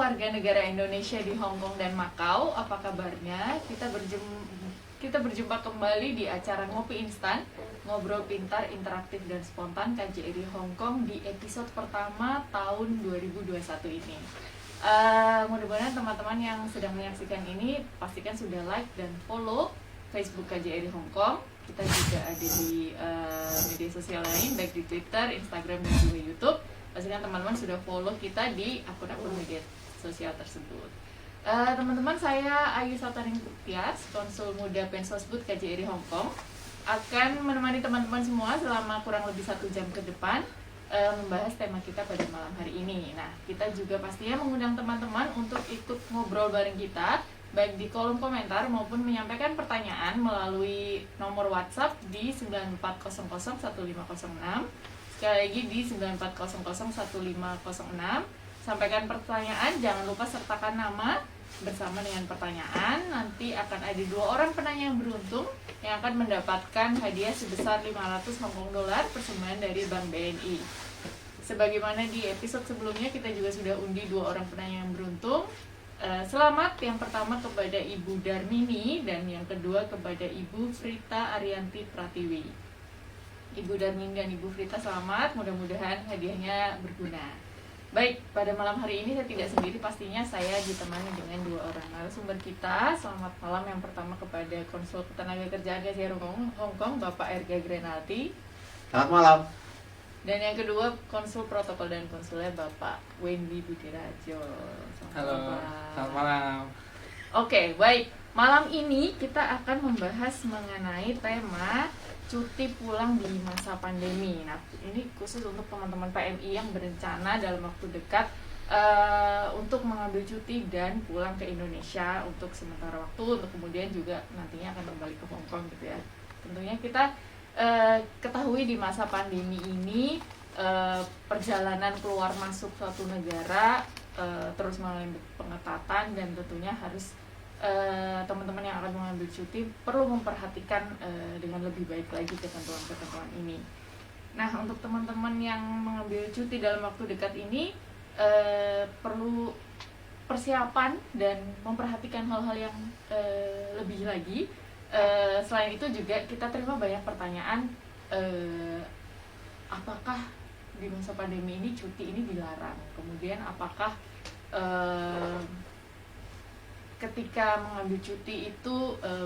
warga negara Indonesia di Hong Kong dan Makau, apa kabarnya? Kita berjumpa kembali di acara Ngopi Instan, ngobrol pintar, interaktif dan spontan KJRI Hong Kong di episode pertama tahun 2021 ini. Mudah-mudahan teman-teman yang sedang menyaksikan ini pastikan sudah like dan follow Facebook KJRI Hong Kong. Kita juga ada di media sosial lain, baik di Twitter, Instagram dan juga YouTube. Pastikan teman-teman sudah follow kita di akun-akun media sosial tersebut. Teman-teman, saya Ayu Sataning Tias, Konsul Muda Pensosbud KJRI Hong Kong, akan menemani teman-teman semua selama kurang lebih 1 jam ke depan membahas tema kita pada malam hari ini. Nah, kita juga pastinya mengundang teman-teman untuk ikut ngobrol bareng kita, baik di kolom komentar maupun menyampaikan pertanyaan melalui nomor WhatsApp di 94001506. Sekali lagi di 94001506. Sampaikan pertanyaan, jangan lupa sertakan nama bersama dengan pertanyaan. Nanti akan ada 2 orang penanya yang beruntung yang akan mendapatkan hadiah sebesar 500 Hong Kong dolar persembahan dari Bank BNI. Sebagaimana di episode sebelumnya, kita juga sudah undi 2 orang penanya yang beruntung. Selamat yang pertama kepada Ibu Darmini dan yang kedua kepada Ibu Frita Arianti Pratiwi. Ibu Darmini dan Ibu Frita selamat, mudah-mudahan hadiahnya berguna. Baik, pada malam hari ini saya tidak sendiri, pastinya saya ditemani dengan 2 orang narasumber kita. Selamat malam yang pertama kepada Konsul Ketenagakerjaan KJRI Hong Kong, Bapak Erga Grenalti. Selamat malam. Dan yang kedua Konsul Protokol dan Konsulnya Bapak Wendy Budirajo. Halo, selamat malam. Oke, baik. Malam ini kita akan membahas mengenai tema cuti pulang di masa pandemi. Nah, ini khusus untuk teman-teman PMI yang berencana dalam waktu dekat untuk mengambil cuti dan pulang ke Indonesia untuk sementara waktu, untuk kemudian juga nantinya akan kembali ke Hong Kong gitu ya. Tentunya kita ketahui di masa pandemi ini perjalanan keluar masuk suatu negara terus mengalami pengetatan, dan tentunya harus teman-teman yang akan mengambil cuti perlu memperhatikan dengan lebih baik lagi ketentuan-ketentuan ini. Nah, untuk teman-teman yang mengambil cuti dalam waktu dekat ini perlu persiapan dan memperhatikan hal-hal yang lebih lagi. Selain itu juga kita terima banyak pertanyaan, apakah di masa pandemi ini cuti ini dilarang? Kemudian apakah ketika mengambil cuti itu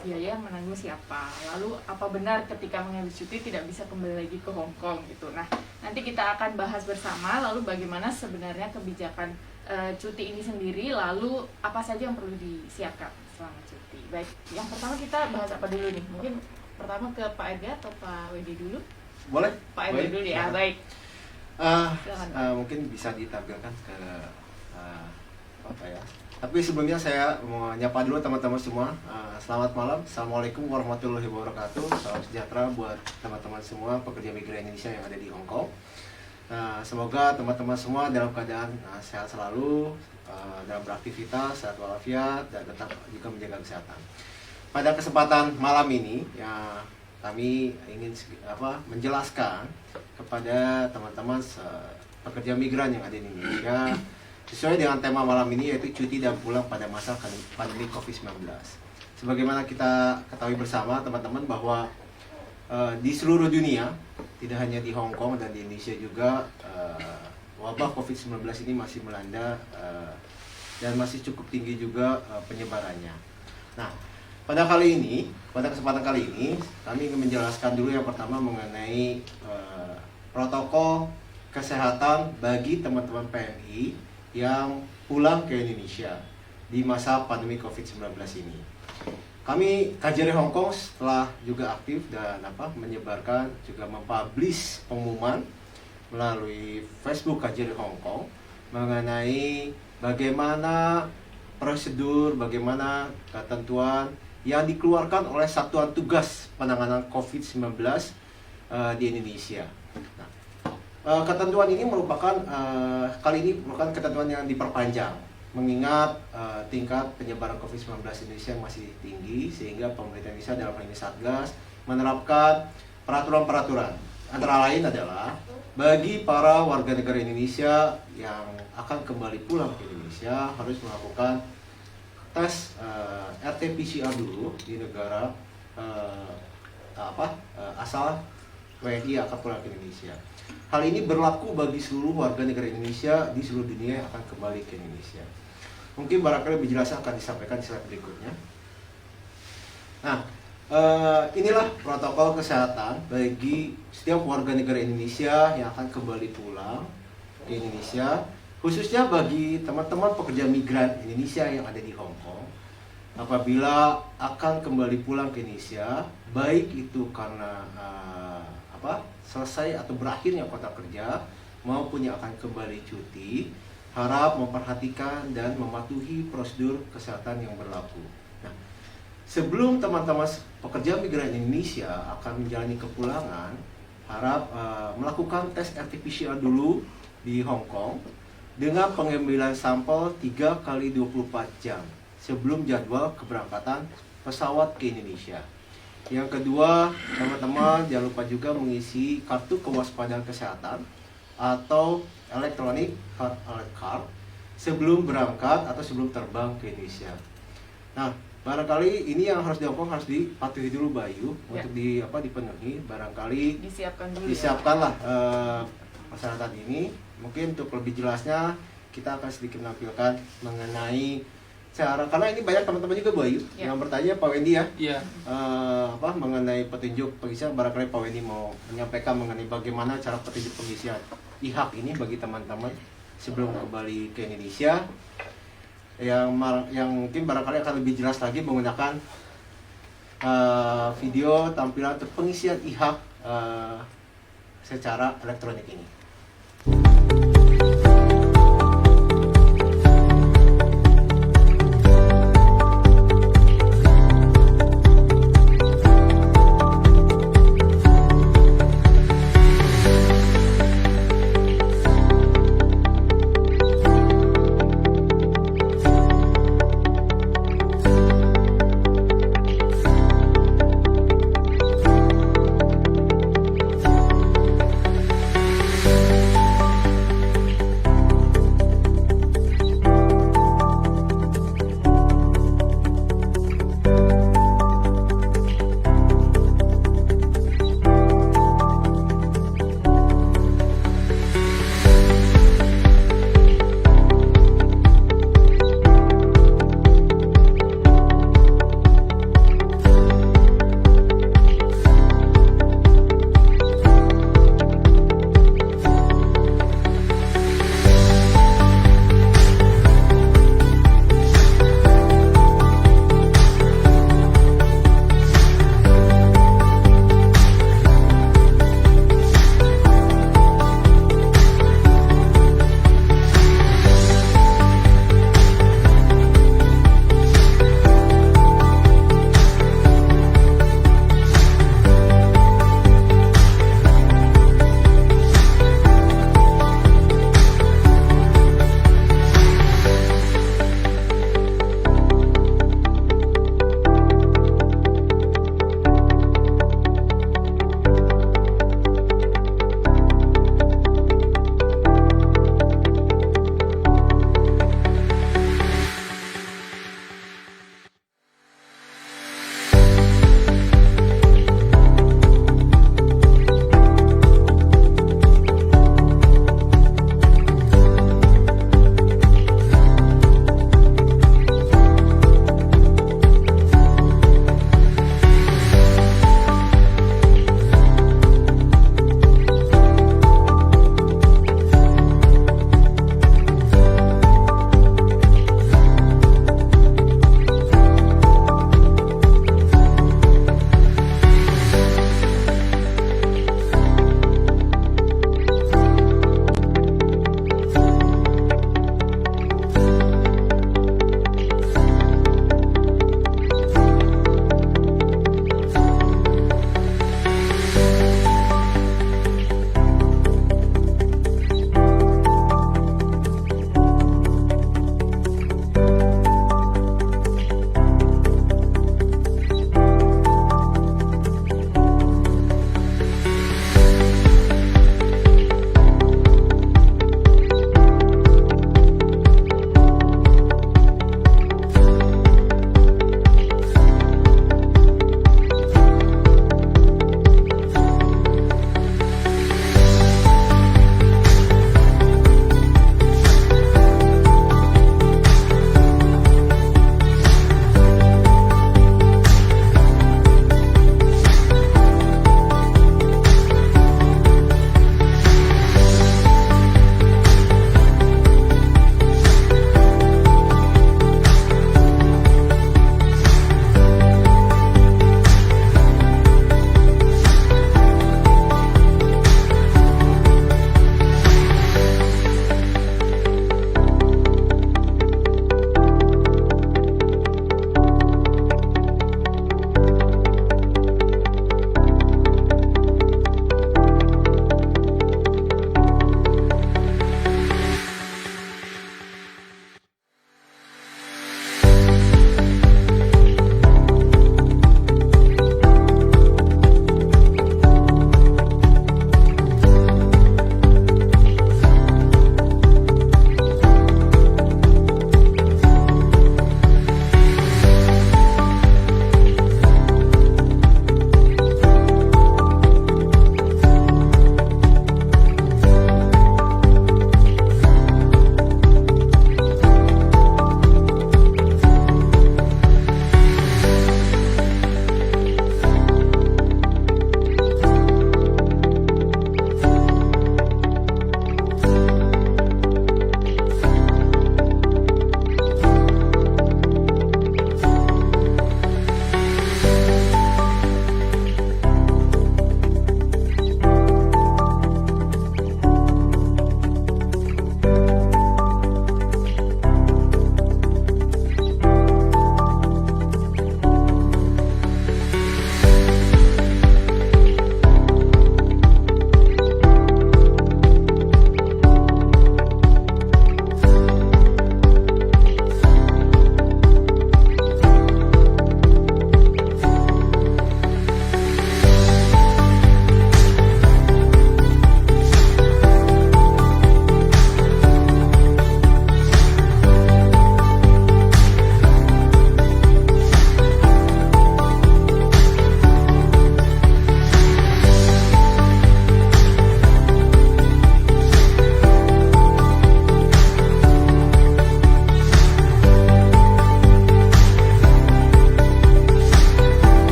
biaya yang menanggung siapa? Lalu apa benar ketika mengambil cuti tidak bisa kembali lagi ke Hong Kong gitu? Nah, nanti kita akan bahas bersama lalu bagaimana sebenarnya kebijakan cuti ini sendiri, lalu apa saja yang perlu disiapkan selama cuti. Baik, yang pertama kita bahas apa dulu nih? Mungkin pertama ke Pak Erga atau Pak Wedi dulu? Boleh? Pak Erga dulu ya, baik. Mungkin bisa ditampilkan ke apa ya? Tapi sebelumnya saya mau nyapa dulu teman-teman semua. Selamat malam, assalamualaikum warahmatullahi wabarakatuh. Salam sejahtera buat teman-teman semua pekerja migran Indonesia yang ada di Hong Kong. Semoga teman-teman semua dalam keadaan sehat selalu, dalam beraktivitas, sehat walafiat, dan tetap juga menjaga kesehatan. Pada kesempatan malam ini, ya, kami ingin menjelaskan kepada teman-teman pekerja migran yang ada di Indonesia sesuai dengan tema malam ini, yaitu cuti dan pulang pada masa pandemi COVID-19. Sebagaimana kita ketahui bersama teman-teman bahwa di seluruh dunia, tidak hanya di Hong Kong dan di Indonesia juga, wabah COVID-19 ini masih melanda dan masih cukup tinggi juga penyebarannya. Nah, pada kesempatan kali ini, kami ingin menjelaskan dulu yang pertama mengenai protokol kesehatan bagi teman-teman PMI yang pulang ke Indonesia di masa pandemi COVID-19 ini. Kami KJRI Hong Kong setelah juga aktif dan menyebarkan, juga mempublish pengumuman melalui Facebook KJRI Hong Kong mengenai bagaimana prosedur, bagaimana ketentuan yang dikeluarkan oleh Satuan Tugas Penanganan COVID-19 di Indonesia. Nah, ketentuan ini merupakan kali ini merupakan ketentuan yang diperpanjang mengingat tingkat penyebaran COVID-19 Indonesia yang masih tinggi, sehingga pemerintah Indonesia dalam hal ini Satgas menerapkan peraturan-peraturan antara lain adalah bagi para warga negara Indonesia yang akan kembali pulang ke Indonesia harus melakukan tes RT-PCR dulu di negara asal WNI yang akan pulang ke Indonesia. Hal ini berlaku bagi seluruh warga negara Indonesia di seluruh dunia yang akan kembali ke Indonesia. Mungkin barangkali lebih jelas akan disampaikan di slide berikutnya. Nah, inilah protokol kesehatan bagi setiap warga negara Indonesia yang akan kembali pulang ke Indonesia, khususnya bagi teman-teman pekerja migran Indonesia yang ada di Hong Kong. Apabila akan kembali pulang ke Indonesia, baik itu karena selesai atau berakhirnya kontrak kerja maupun yang akan kembali cuti, harap memperhatikan dan mematuhi prosedur kesehatan yang berlaku. Nah, sebelum teman-teman pekerja migran Indonesia akan menjalani kepulangan, harap melakukan tes RT-PCR dulu di Hong Kong dengan pengambilan sampel 3 kali 24 jam sebelum jadwal keberangkatan pesawat ke Indonesia. Yang kedua, teman-teman jangan lupa juga mengisi kartu kewaspadaan kesehatan atau electronic health alert card sebelum berangkat atau sebelum terbang ke Indonesia. Nah, barangkali ini yang harus dilakukan, harus dipatuhi dulu Bayu Ya. untuk dipenuhi. Barangkali Disiapkanlah persyaratan ini. Mungkin untuk lebih jelasnya kita akan sedikit menampilkan mengenai cara, karena ini banyak teman-teman juga Bayu Ya. yang bertanya Pak Wendy ya. Iya. Mengenai petunjuk pengisian, barangkali Pak Wendy mau menyampaikan mengenai bagaimana cara petunjuk pengisian IHAK ini bagi teman-teman sebelum kembali ke Indonesia, yang mungkin barangkali akan lebih jelas lagi menggunakan video tampilan untuk pengisian IHAK secara elektronik ini.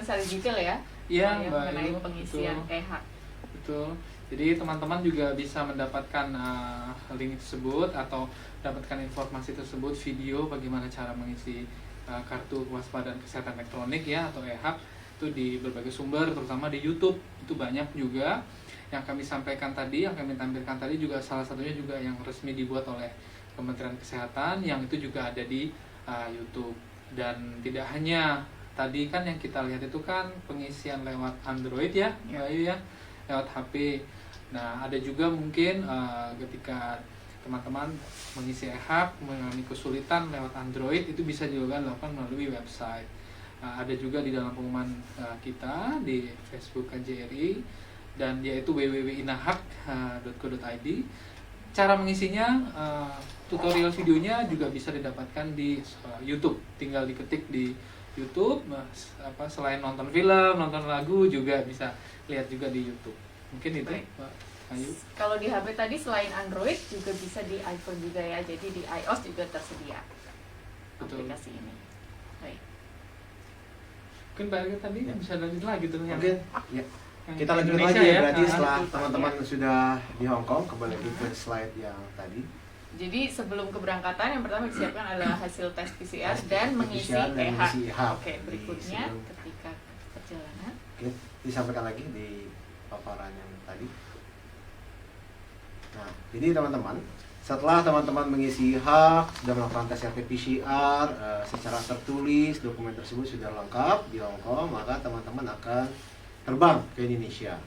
secara detail ya. Iya, yang Mbak mengenai Ayu, pengisian betul. e-hak. Betul. Jadi teman-teman juga bisa mendapatkan link tersebut atau dapatkan informasi tersebut, video bagaimana cara mengisi kartu kewaspadaan kesehatan elektronik ya atau e-hak itu di berbagai sumber, terutama di YouTube. Itu banyak juga yang kami sampaikan tadi, yang kami tampilkan tadi juga salah satunya juga yang resmi dibuat oleh Kementerian Kesehatan, yang itu juga ada di YouTube. Dan tidak hanya tadi kan yang kita lihat itu kan pengisian lewat Android ya, Mbak Ayu ya, lewat HP. Nah, ada juga mungkin ketika teman-teman mengisi e-hak mengalami kesulitan lewat Android, itu bisa juga dilakukan melalui website. Ada juga di dalam pengumuman kita di Facebook KJRI, dan yaitu www.inahak.co.id. Cara mengisinya, tutorial videonya juga bisa didapatkan di YouTube. Tinggal diketik di YouTube, selain nonton film, nonton lagu juga bisa lihat juga di YouTube. Mungkin itu, Mbak Ayu. Kalau di HP tadi selain Android juga bisa di iPhone juga ya, jadi di iOS juga tersedia Betul. aplikasi ini. Baik. Mungkin Mbak Ayu tadi bisa lanjut lagi tuh yang Mungkin ya. yang Kita lanjut Indonesia lagi ya, berarti Ah, setelah teman-teman sudah di Hong Kong, kembali lagi ke slide yang tadi. Jadi sebelum keberangkatan yang pertama disiapkan adalah hasil tes PCR dan mengisi PCR dan e-hak. mengisi e-hak. Oke, berikutnya Sebelum- ketika perjalanan. Oke, disampaikan lagi di paparan yang tadi. Nah, jadi teman-teman, setelah teman-teman mengisi hak, sudah melakukan tes RT-PCR secara tertulis, dokumen tersebut sudah lengkap di Hong Kong, maka teman-teman akan terbang ke Indonesia.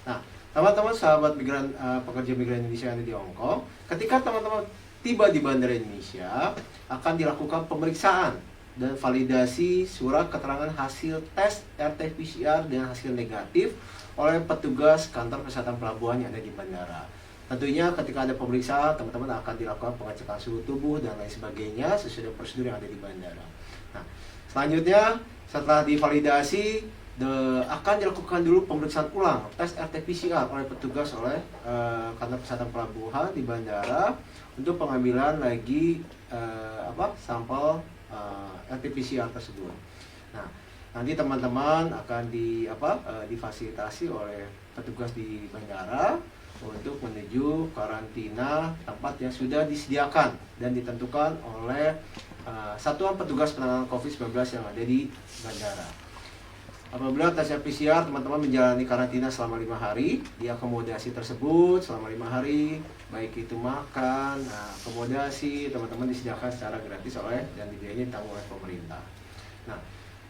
Nah, teman-teman sahabat migran, pekerja migran Indonesia yang ada di Hong Kong, ketika teman-teman tiba di Bandara Indonesia, akan dilakukan pemeriksaan dan validasi surat keterangan hasil tes RT-PCR dengan hasil negatif oleh petugas kantor kesehatan pelabuhan yang ada di bandara. Tentunya ketika ada pemeriksaan, teman-teman akan dilakukan pengecekan suhu tubuh dan lain sebagainya sesuai dengan prosedur yang ada di bandara. Nah, selanjutnya setelah divalidasi, akan dilakukan dulu pemeriksaan ulang tes RT-PCR oleh petugas oleh kantor kesehatan pelabuhan di bandara untuk pengambilan lagi sampel RT-PCR tersebut. Nah, nanti teman-teman akan difasilitasi oleh petugas di bandara untuk menuju karantina tempat yang sudah disediakan dan ditentukan oleh Satuan Petugas Penanganan COVID-19 yang ada di bandara. Apabila tes PCR, teman-teman menjalani karantina selama 5 hari di akomodasi tersebut selama 5 hari, baik itu makan, akomodasi, teman-teman disediakan secara gratis oleh dan dibiayai ditanggung oleh pemerintah. Nah,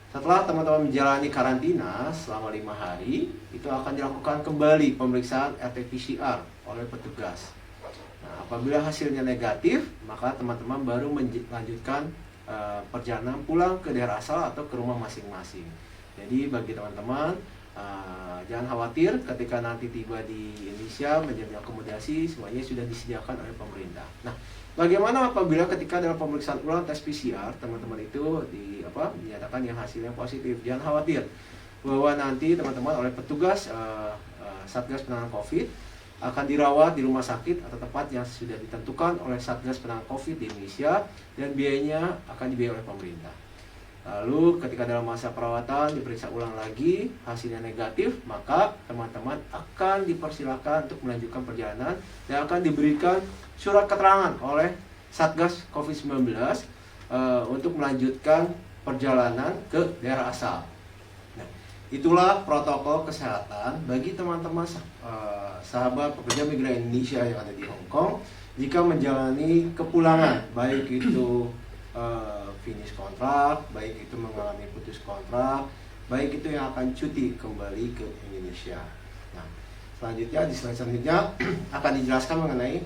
setelah teman-teman menjalani karantina selama 5 hari, itu akan dilakukan kembali pemeriksaan RT-PCR oleh petugas. Nah, apabila hasilnya negatif, maka teman-teman baru melanjutkan perjalanan pulang ke daerah asal atau ke rumah masing-masing. Jadi bagi teman-teman, jangan khawatir ketika nanti tiba di Indonesia menjadi akomodasi, semuanya sudah disediakan oleh pemerintah. Nah, bagaimana apabila ketika dalam pemeriksaan ulang tes PCR, teman-teman itu dinyatakan yang hasilnya positif? Jangan khawatir bahwa nanti teman-teman oleh petugas Satgas Penanganan COVID akan dirawat di rumah sakit atau tempat yang sudah ditentukan oleh Satgas Penanganan COVID di Indonesia dan biayanya akan dibiayai oleh pemerintah. Lalu ketika dalam masa perawatan diperiksa ulang lagi, hasilnya negatif, maka teman-teman akan dipersilakan untuk melanjutkan perjalanan dan akan diberikan surat keterangan oleh Satgas COVID-19 untuk melanjutkan perjalanan ke daerah asal. Nah, itulah protokol kesehatan bagi teman-teman sahabat pekerja migran Indonesia yang ada di Hong Kong jika menjalani kepulangan, baik itu finish kontrak, baik itu mengalami putus kontrak, baik itu yang akan cuti kembali ke Indonesia. Nah, selanjutnya di slide selanjutnya akan dijelaskan mengenai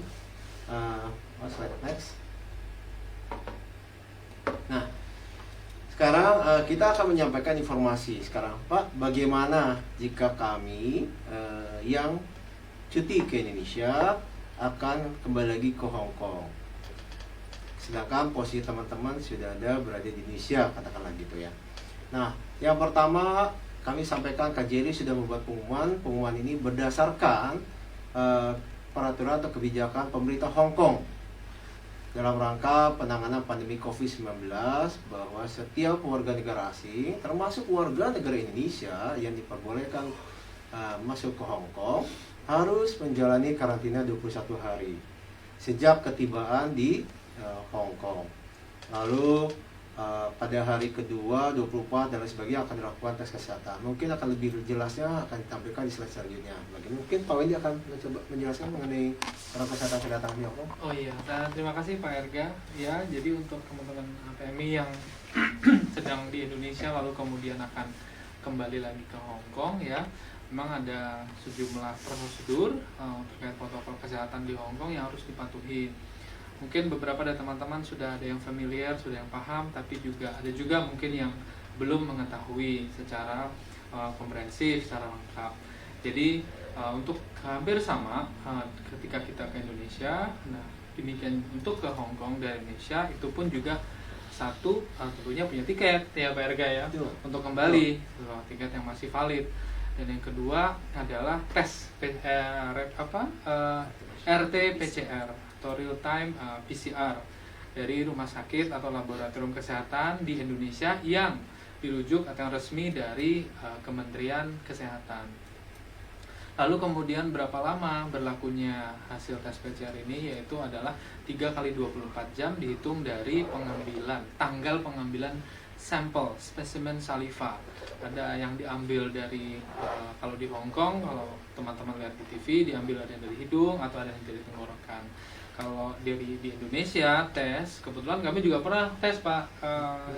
slide next. Nah, sekarang kita akan menyampaikan informasi. Sekarang Pak, bagaimana jika kami yang cuti ke Indonesia akan kembali lagi ke Hong Kong? Sedangkan posisi teman-teman sudah ada berada di Indonesia, katakanlah gitu ya. Nah, yang pertama kami sampaikan KJRI sudah membuat pengumuman. Pengumuman ini berdasarkan peraturan atau kebijakan pemerintah Hong Kong dalam rangka penanganan pandemi COVID-19 bahwa setiap warga negara asing, termasuk warga negara Indonesia yang diperbolehkan masuk ke Hong Kong harus menjalani karantina 21 hari sejak ketibaan di Hong Kong. Lalu pada hari kedua, 24 dan lain sebagainya akan dilakukan tes kesehatan. Mungkin akan lebih jelasnya akan ditampilkan di slide selanjutnya. Mungkin Pak Wendy akan mencoba menjelaskan mengenai protokol kesehatan kedatangan di Hong Kong. Oh iya, nah, terima kasih Pak Erga. Ya, jadi untuk teman-teman PMI yang sedang di Indonesia lalu kemudian akan kembali lagi ke Hong Kong ya, memang ada sejumlah prosedur terkait protokol kesehatan di Hong Kong yang harus dipatuhi. Mungkin beberapa dari teman-teman sudah ada yang familiar, sudah yang paham, tapi ada juga mungkin yang belum mengetahui secara komprehensif, secara lengkap. Jadi untuk hampir sama ketika kita ke Indonesia, nah demikian untuk ke Hong Kong dari Indonesia itu pun juga satu tentunya punya tiket ya Pak Erga ya, untuk kembali tiket yang masih valid. Dan yang kedua adalah tes RT-PCR atau real time PCR dari rumah sakit atau laboratorium kesehatan di Indonesia yang dirujuk atau yang resmi dari Kementerian Kesehatan. Lalu kemudian berapa lama berlakunya hasil tes PCR ini, yaitu adalah 3 kali 24 jam dihitung dari tanggal pengambilan sampel spesimen saliva. Ada yang diambil dari kalau di Hong Kong, kalau teman-teman lihat di TV, diambil ada yang dari hidung atau ada yang dari tenggorokan. Kalau di Indonesia tes, kebetulan kami juga pernah tes Pak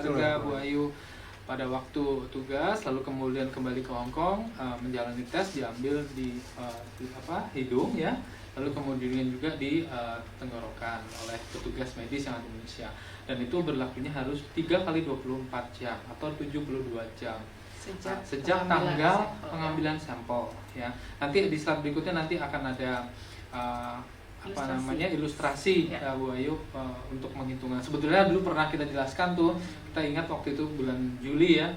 Erga, Bu Ayu, pada waktu tugas, lalu kemudian kembali ke Hong Kong menjalani tes, diambil di hidung ya, lalu kemudian juga di tenggorokan oleh petugas medis yang ada di Indonesia. Dan itu berlakunya harus 3 kali 24 jam atau 72 jam sejak tanggal pengambilan sampel ya. Nanti di slide berikutnya nanti akan ada ilustrasi ya. Bu Ayu untuk menghitungan. Sebetulnya dulu pernah kita jelaskan tuh, kita ingat waktu itu bulan Juli ya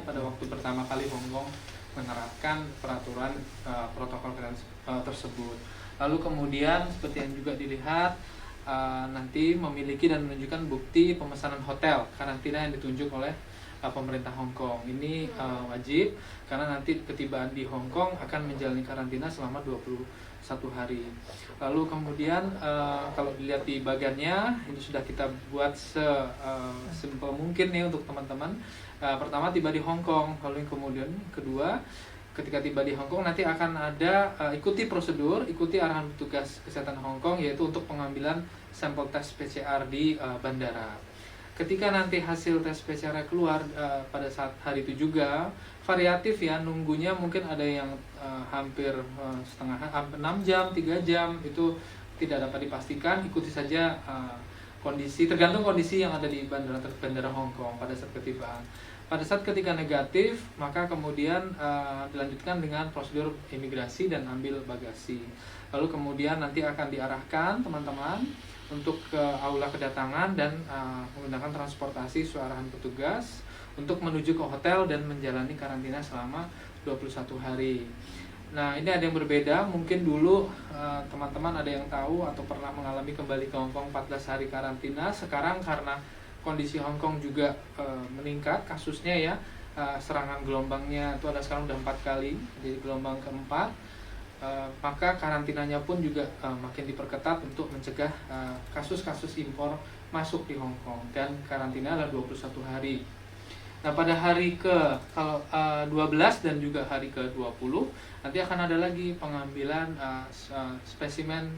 pada waktu pertama kali Hong Kong menerapkan peraturan protokol kesehatan tersebut. Lalu kemudian seperti yang juga dilihat nanti memiliki dan menunjukkan bukti pemesanan hotel karantina yang ditunjuk oleh pemerintah Hong Kong. Ini wajib karena nanti ketibaan di Hong Kong akan menjalani karantina selama 21 hari. Lalu kemudian kalau dilihat di bagiannya, ini sudah kita buat sesimpel mungkin nih untuk teman-teman. Pertama tiba di Hong Kong, lalu kemudian kedua ketika tiba di Hong Kong nanti akan ada ikuti prosedur, ikuti arahan petugas kesehatan Hong Kong, yaitu untuk pengambilan sampel tes PCR di bandara. Ketika nanti hasil tes PCR keluar pada saat hari itu juga variatif ya, nunggunya mungkin ada yang hampir 6 jam, 3 jam, itu tidak dapat dipastikan. Ikuti saja kondisi, tergantung kondisi yang ada di bandara Hong Kong pada saat ketibaan. Pada saat ketika negatif, maka kemudian dilanjutkan dengan prosedur imigrasi dan ambil bagasi. Lalu kemudian nanti akan diarahkan teman-teman untuk ke aula kedatangan dan menggunakan transportasi sesuai arahan petugas untuk menuju ke hotel dan menjalani karantina selama 21 hari. Nah, ini ada yang berbeda. Mungkin dulu teman-teman ada yang tahu atau pernah mengalami kembali ke Hong Kong 14 hari karantina. Sekarang karena kondisi Hong Kong juga meningkat kasusnya ya, serangan gelombangnya itu ada sekarang udah 4 kali, jadi gelombang keempat. Maka karantinanya pun juga makin diperketat untuk mencegah kasus-kasus impor masuk di Hong Kong, dan karantina adalah 21 hari. Nah, pada hari ke 12 dan juga hari ke 20 nanti akan ada lagi pengambilan spesimen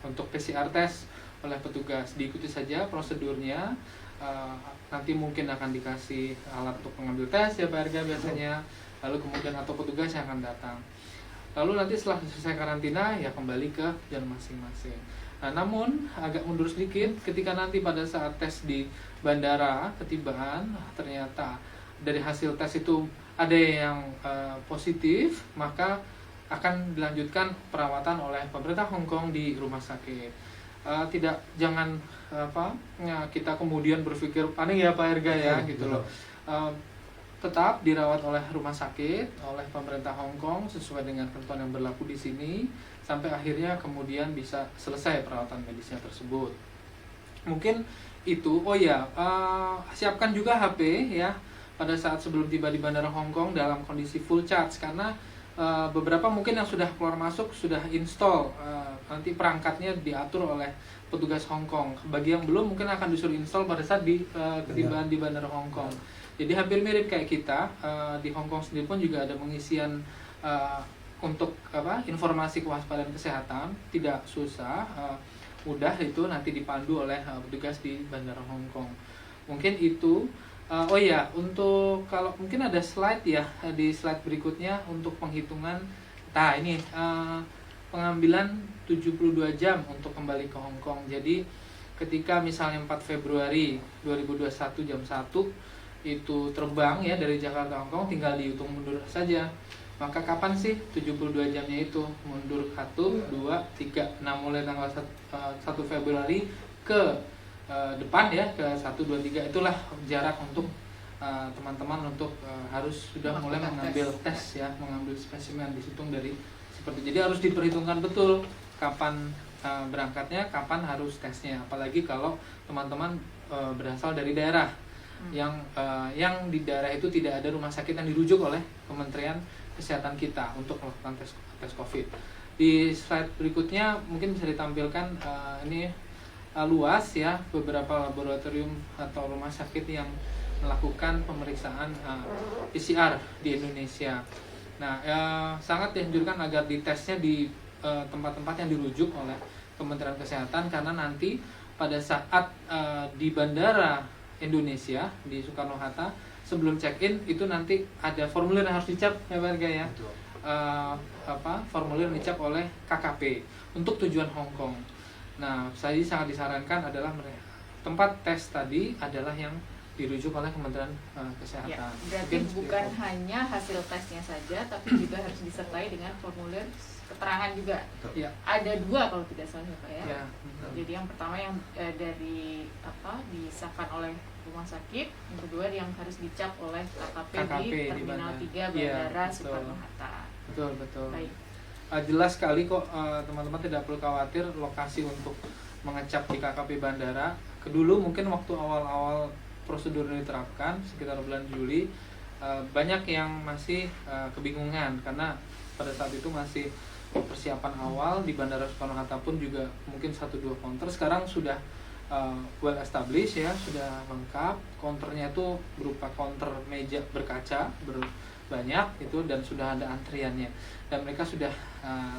untuk PCR test oleh petugas. Diikuti saja prosedurnya. Nanti mungkin akan dikasih alat untuk mengambil tes ya Pak Erga biasanya, lalu kemudian atau petugas yang akan datang. Lalu nanti setelah selesai karantina ya kembali ke jalan masing-masing. Nah, namun agak mundur sedikit ketika nanti pada saat tes di bandara ketibaan ternyata dari hasil tes itu ada yang positif, maka akan dilanjutkan perawatan oleh pemerintah Hong Kong di rumah sakit. Jangan kita kemudian berpikir panik ya Pak Erga ya gitu loh. Tetap dirawat oleh rumah sakit, oleh pemerintah Hong Kong sesuai dengan ketentuan yang berlaku di sini sampai akhirnya kemudian bisa selesai perawatan medisnya tersebut. Mungkin itu. Oh ya, siapkan juga HP ya pada saat sebelum tiba di Bandara Hong Kong dalam kondisi full charge, karena beberapa mungkin yang sudah keluar masuk sudah install, nanti perangkatnya diatur oleh petugas Hong Kong. Bagi yang belum mungkin akan disuruh install pada saat ketibaan di Bandara Hong Kong. Jadi hampir mirip kayak kita. Di Hong Kong sendiri pun juga ada pengisian untuk informasi kewaspadaan kesehatan, tidak susah, mudah, itu nanti dipandu oleh petugas di Bandara Hong Kong. Mungkin itu. Oh ya, untuk kalau mungkin ada slide ya, di slide berikutnya untuk penghitungan. Nah ini pengambilan 72 jam untuk kembali ke Hong Kong. Jadi ketika misalnya 4 Februari 2021 jam 1 itu terbang ya dari Jakarta Hong Kong, tinggal dihitung mundur saja. Maka kapan sih 72 jamnya itu? Mundur 1, 2, 3. Nah mulai tanggal 1 Februari ke depan ya, ke 1, 2, 3, itulah jarak untuk teman-teman untuk harus sudah mulai mengambil tes ya, mengambil spesimen, dihitung dari seperti. Jadi harus diperhitungkan betul kapan berangkatnya, kapan harus tesnya. Apalagi kalau teman-teman berasal dari daerah yang di daerah itu tidak ada rumah sakit yang dirujuk oleh Kementerian Kesehatan kita untuk melakukan tes COVID. Di slide berikutnya mungkin bisa ditampilkan ini luas ya, beberapa laboratorium atau rumah sakit yang melakukan pemeriksaan PCR di Indonesia. Nah, sangat dianjurkan agar ditesnya di tempat-tempat yang dirujuk oleh Kementerian Kesehatan, karena nanti pada saat di Bandara Indonesia di Soekarno-Hatta sebelum check-in itu nanti ada formulir yang harus dicap ya warga ya. Formulir yang dicap oleh KKP untuk tujuan Hong Kong. Nah, saya sangat disarankan adalah tempat tes tadi adalah yang dirujuk oleh Kementerian Kesehatan. Ya, berarti bukan hanya hasil tesnya saja, tapi juga harus disertai dengan formulir keterangan juga. Ya. Ada 2 kalau tidak salah ya Pak ya. Ya. Jadi yang pertama yang dari disahkan oleh rumah sakit, yang kedua yang harus dicap oleh KKP di Terminal 3 Bandara Soekarno-Hatta. Betul. Baik. Jelas sekali kok, teman-teman tidak perlu khawatir lokasi untuk mengecap di KKP bandara. Dulu mungkin waktu awal-awal prosedur diterapkan sekitar bulan Juli, banyak yang masih kebingungan karena pada saat itu masih persiapan awal. Di Bandara Soekarno-Hatta pun juga mungkin 1-2 counter. Sekarang sudah well established ya, sudah lengkap. Counternya itu berupa counter meja berkaca banyak itu, dan sudah ada antriannya, dan mereka sudah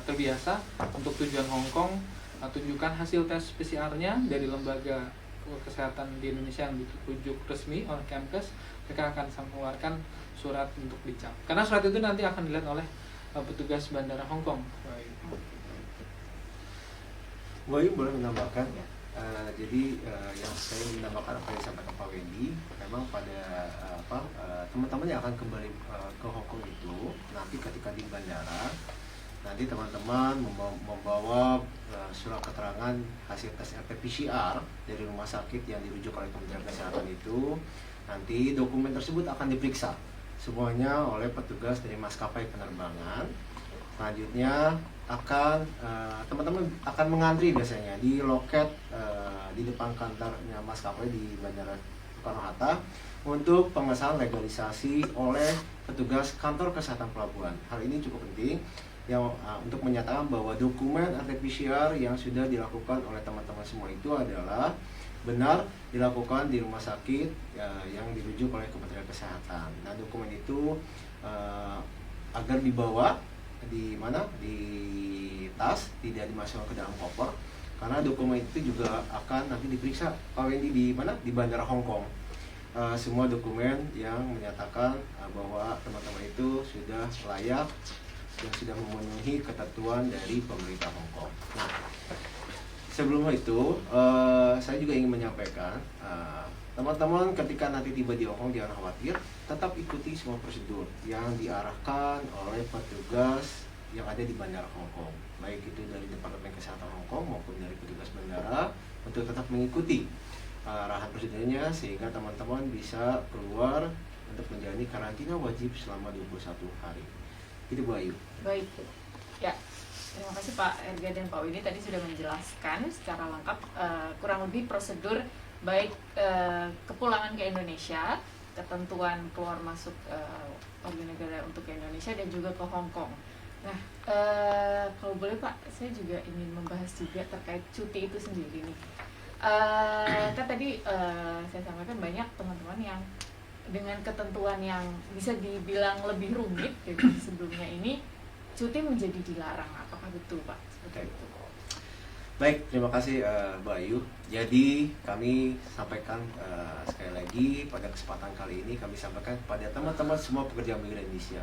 terbiasa untuk tujuan Hong Kong. Tunjukkan hasil tes PCR-nya dari lembaga kesehatan di Indonesia yang dirujuk resmi oleh Kemkes, mereka akan mengeluarkan surat untuk dicap, karena surat itu nanti akan dilihat oleh petugas bandara Hong Kong. Bayu boleh menambahkan? Jadi yang saya menambahkan apa yang disampaikan Pak Wendy, memang pada teman-teman yang akan kembali ke Hong Kong itu nanti ketika di bandara, nanti teman-teman membawa surat keterangan hasil tes RT-PCR dari rumah sakit yang dirujuk oleh Kementerian Kesehatan itu. Nanti dokumen tersebut akan diperiksa semuanya oleh petugas dari maskapai penerbangan. Selanjutnya teman-teman akan mengantri biasanya di loket di depan kantornya maskapai di Bandara Soekarno-Hatta untuk pengesahan legalisasi oleh petugas kantor kesehatan pelabuhan. Hal ini cukup penting untuk menyatakan bahwa dokumen RT-PCR yang sudah dilakukan oleh teman-teman semua itu adalah benar dilakukan di rumah sakit yang dirujuk oleh Kementerian Kesehatan. Nah, dokumen itu agar dibawa di tas, tidak dimasukkan ke dalam koper, karena dokumen itu juga akan nanti diperiksa Pak Wendy di Bandara Hong Kong. Semua dokumen yang menyatakan bahwa teman-teman itu sudah layak dan sudah memenuhi ketentuan dari pemerintah Hong Kong. Nah, sebelum itu saya juga ingin menyampaikan teman-teman ketika nanti tiba di Hong Kong jangan khawatir, tetap ikuti semua prosedur yang diarahkan oleh petugas yang ada di Bandara Hong Kong, baik itu dari Departemen Kesehatan Hong Kong maupun dari petugas bandara, untuk tetap mengikuti arahan prosedurnya sehingga teman-teman bisa keluar untuk menjalani karantina wajib selama 21 hari. Itu Bu Ayu. Baik. Ya. Terima kasih kasih Pak Erga dan Pak Winnie tadi sudah menjelaskan secara lengkap kurang lebih prosedur baik kepulangan ke Indonesia, ketentuan keluar masuk warga negara untuk ke Indonesia dan juga ke Hong Kong. Nah, kalau boleh Pak, saya juga ingin membahas juga terkait cuti itu sendiri nih. Kan tadi saya sampaikan banyak teman-teman yang dengan ketentuan yang bisa dibilang lebih rumit dari sebelumnya ini, cuti menjadi dilarang. Apakah betul Pak? Seperti itu. Baik, terima kasih Mbak Ayu. Jadi kami sampaikan sekali lagi pada kesempatan kali ini kami sampaikan kepada teman-teman semua pekerja migran Indonesia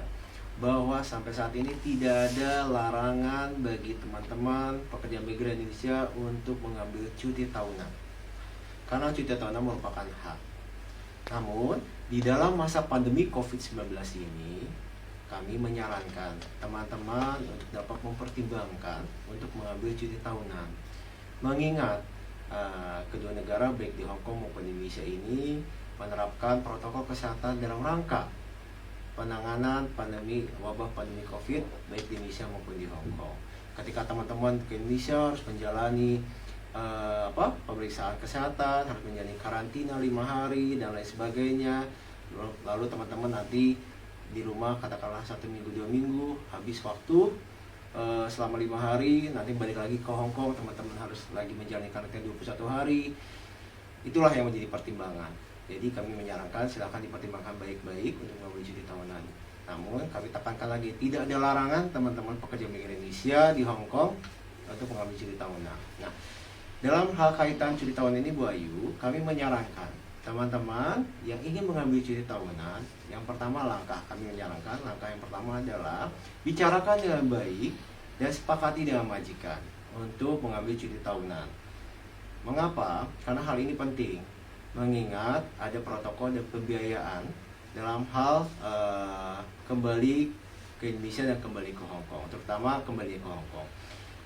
bahwa sampai saat ini tidak ada larangan bagi teman-teman pekerja migran Indonesia untuk mengambil cuti tahunan. Karena cuti tahunan merupakan hak. Namun, di dalam masa pandemi COVID-19 ini, kami menyarankan teman-teman untuk dapat mempertimbangkan untuk mengambil cuti tahunan. Mengingat kedua negara baik di Hong Kong maupun Indonesia ini menerapkan protokol kesehatan dalam rangka penanganan wabah pandemi COVID baik di Indonesia maupun di Hong Kong. Ketika teman-teman ke Indonesia harus menjalani pemeriksaan kesehatan, harus menjalani karantina 5 hari dan lain sebagainya. Lalu teman-teman nanti di rumah katakanlah 1 minggu 2 minggu, habis waktu selama 5 hari, nanti balik lagi ke Hong Kong, teman-teman harus lagi menjalani karantina 21 hari. Itulah yang menjadi pertimbangan. Jadi kami menyarankan silakan dipertimbangkan baik-baik untuk mengambil cuti tahunan. Namun kami tekankan lagi, tidak ada larangan teman-teman pekerja migran Indonesia di Hong Kong untuk mengambil cuti tahunan. Nah, dalam hal kaitan cuti tahunan ini Bu Ayu, kami menyarankan teman-teman yang ingin mengambil cuti tahunan, yang pertama kami menyarankan langkah yang pertama adalah bicarakan dengan baik dan sepakati dengan majikan untuk mengambil cuti tahunan. Mengapa? Karena hal ini penting, mengingat ada protokol dan pembiayaan dalam hal kembali ke Indonesia dan kembali ke Hong Kong, terutama kembali ke Hong Kong.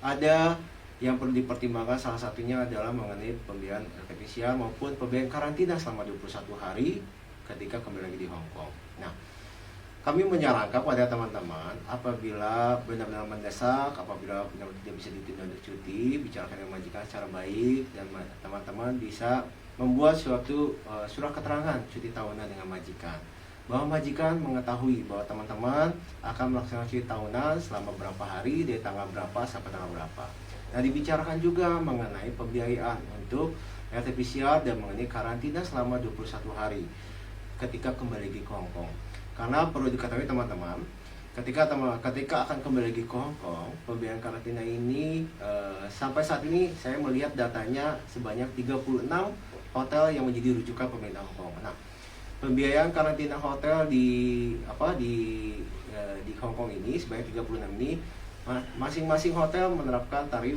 Ada yang perlu dipertimbangkan, salah satunya adalah mengenai pembiayaan RT-PCR maupun pembiayaan karantina selama 21 hari ketika kembali lagi di Hong Kong. Nah, kami menyarankan pada teman-teman apabila benar-benar mendesak, apabila benar-benar tidak bisa ditunda untuk cuti, bicarakan dengan majikan secara baik dan teman-teman bisa membuat suatu surat keterangan cuti tahunan dengan majikan, bahwa majikan mengetahui bahwa teman-teman akan melaksanakan cuti tahunan selama berapa hari dari tanggal berapa sampai tanggal berapa. Nah, dibicarakan juga mengenai pembiayaan untuk RT-PCR dan mengenai karantina selama 21 hari ketika kembali lagi ke Hong Kong. Karena perlu diketahui teman-teman, ketika akan kembali lagi ke Hong Kong, pembiayaan karantina ini sampai saat ini saya melihat datanya sebanyak 36 hotel yang menjadi rujukan pemerintah Hong Kong. Nah, pembiayaan karantina hotel di Hong Kong ini sebanyak 36 ini, masing-masing hotel menerapkan tarif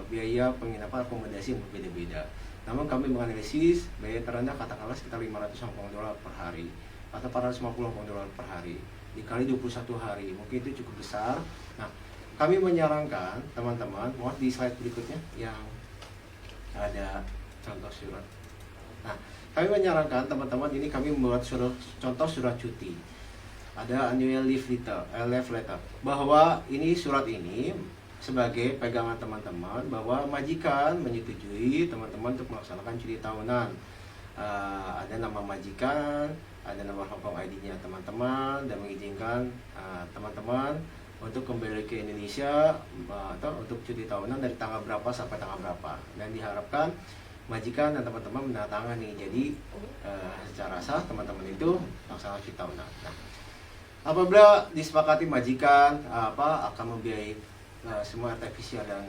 biaya penginapan akomodasi yang berbeda-beda. Namun kami menganalisis biaya terendah katakanlah sekitar 500 Hong Kong dolar per hari atau 450 Hong Kong dolar per hari dikali 21 hari, mungkin itu cukup besar. Nah, kami menyarankan teman-teman, mohon di slide berikutnya yang ada contoh surat. Nah, kami menyarankan teman-teman, ini kami membuat contoh surat cuti. Ada annual leave letter, bahwa ini surat ini sebagai pegangan teman-teman bahwa majikan menyetujui teman-teman untuk melaksanakan cuti tahunan. Ada nama majikan, ada nama Hong Kong ID-nya teman-teman, dan mengizinkan teman-teman untuk kembali ke Indonesia atau untuk cuti tahunan dari tanggal berapa sampai tanggal berapa, dan diharapkan majikan dan teman-teman menandatangani. Jadi secara sah teman-teman itu laksanakan cuti tahunan. Nah, apabila disepakati majikan akan membiayai semua RT-PCR dan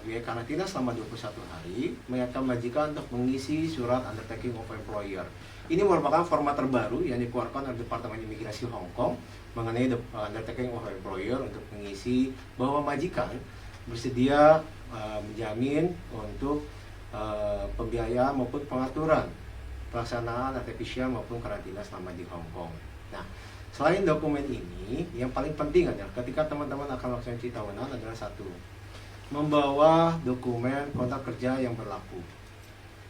biaya karantina selama 21 hari, mengingatkan majikan untuk mengisi surat undertaking of employer. Ini merupakan format terbaru yang dikeluarkan oleh Departemen Imigrasi Hong Kong mengenai undertaking of employer untuk mengisi bahwa majikan bersedia menjamin untuk pembiayaan maupun pengaturan pelaksanaan RT-PCR maupun karantina selama di Hong Kong. Nah, selain dokumen ini, yang paling penting adalah ketika teman-teman akan melaksanakan cuti tahunan adalah satu, membawa dokumen kontrak kerja yang berlaku,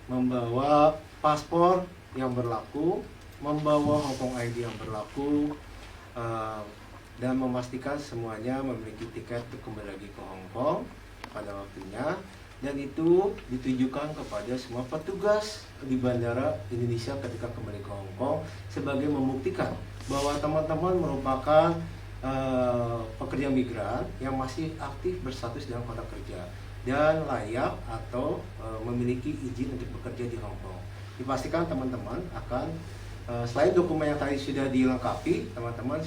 membawa paspor yang berlaku, membawa Hong Kong ID yang berlaku, dan memastikan semuanya memiliki tiket untuk kembali lagi ke Hong Kong pada waktunya, dan itu ditujukan kepada semua petugas di Bandara Indonesia ketika kembali ke Hong Kong sebagai membuktikan bahwa teman-teman merupakan pekerja migran yang masih aktif berstatus dalam kontrak kerja dan layak atau memiliki izin untuk bekerja di Hong Kong. Dipastikan teman-teman akan selain dokumen yang tadi sudah dilengkapi, teman-teman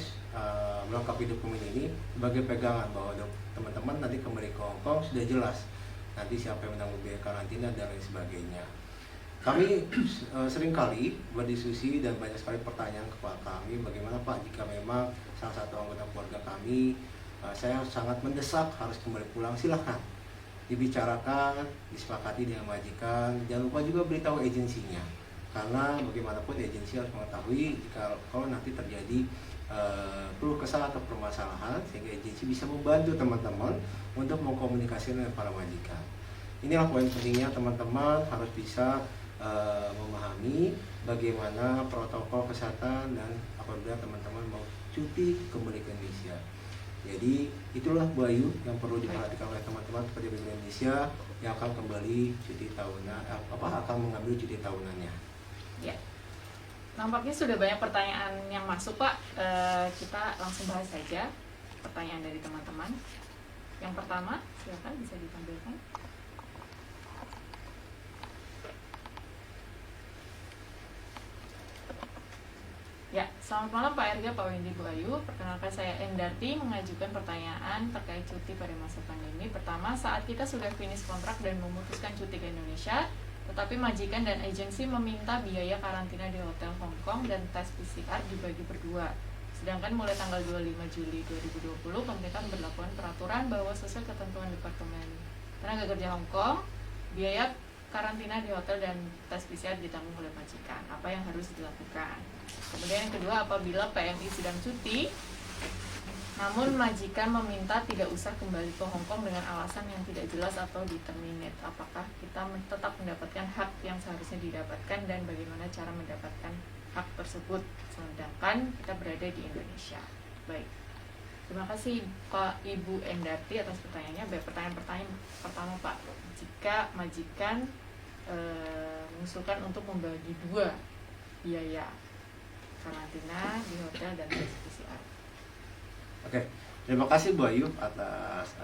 melengkapi dokumen ini sebagai pegangan bahwa teman-teman nanti kembali ke Hong Kong sudah jelas nanti siapa yang menanggung biaya karantina dan lain sebagainya. Kami seringkali berdiskusi dan banyak sekali pertanyaan kepada kami, bagaimana Pak jika memang salah satu anggota keluarga kami, saya sangat mendesak harus kembali pulang, silahkan dibicarakan, disepakati dengan majikan. Jangan lupa juga beritahu agensinya, karena bagaimanapun agensi harus mengetahui jika kalau nanti terjadi keluh kesah atau permasalahan, sehingga agensi bisa membantu teman-teman untuk mengkomunikasikan dengan para majikan. Inilah poin pentingnya, teman-teman harus bisa memahami bagaimana protokol kesehatan dan apabila teman-teman mau cuti kembali ke Indonesia. Jadi itulah Bu Ayu yang perlu diperhatikan oleh teman-teman pekerja migran Indonesia yang akan kembali cuti tahunan, akan mengambil cuti tahunannya. Ya, nampaknya sudah banyak pertanyaan yang masuk Pak. Kita langsung bahas saja pertanyaan dari teman-teman. Yang pertama, silakan bisa ditampilkan. Ya, selamat malam Pak Erga, Pak Wendy, Bu Ayu. Perkenalkan saya Endarti, mengajukan pertanyaan terkait cuti pada masa pandemi. Pertama, saat kita sudah finish kontrak dan memutuskan cuti ke Indonesia, tetapi majikan dan agensi meminta biaya karantina di hotel Hong Kong dan tes PCR dibagi berdua. Sedangkan mulai tanggal 25 Juli 2020, pemerintah memberlakukan peraturan bahwa sesuai ketentuan Departemen Tenaga Kerja Hong Kong, biaya karantina di hotel dan tes PCR ditanggung oleh majikan. Apa yang harus dilakukan? Kemudian yang kedua, apabila PMI sedang cuti, namun majikan meminta tidak usah kembali ke Hong Kong dengan alasan yang tidak jelas atau di-terminate, apakah kita tetap mendapatkan hak yang seharusnya didapatkan dan bagaimana cara mendapatkan hak tersebut sedangkan kita berada di Indonesia? Baik, terima kasih Pak Ibu Endarti atas pertanyaannya. Baik, pertanyaan pertama Pak, jika majikan mengusulkan untuk membagi dua biaya karantina di hotel dan tes PCR. Oke, terima kasih Bu Ayu atas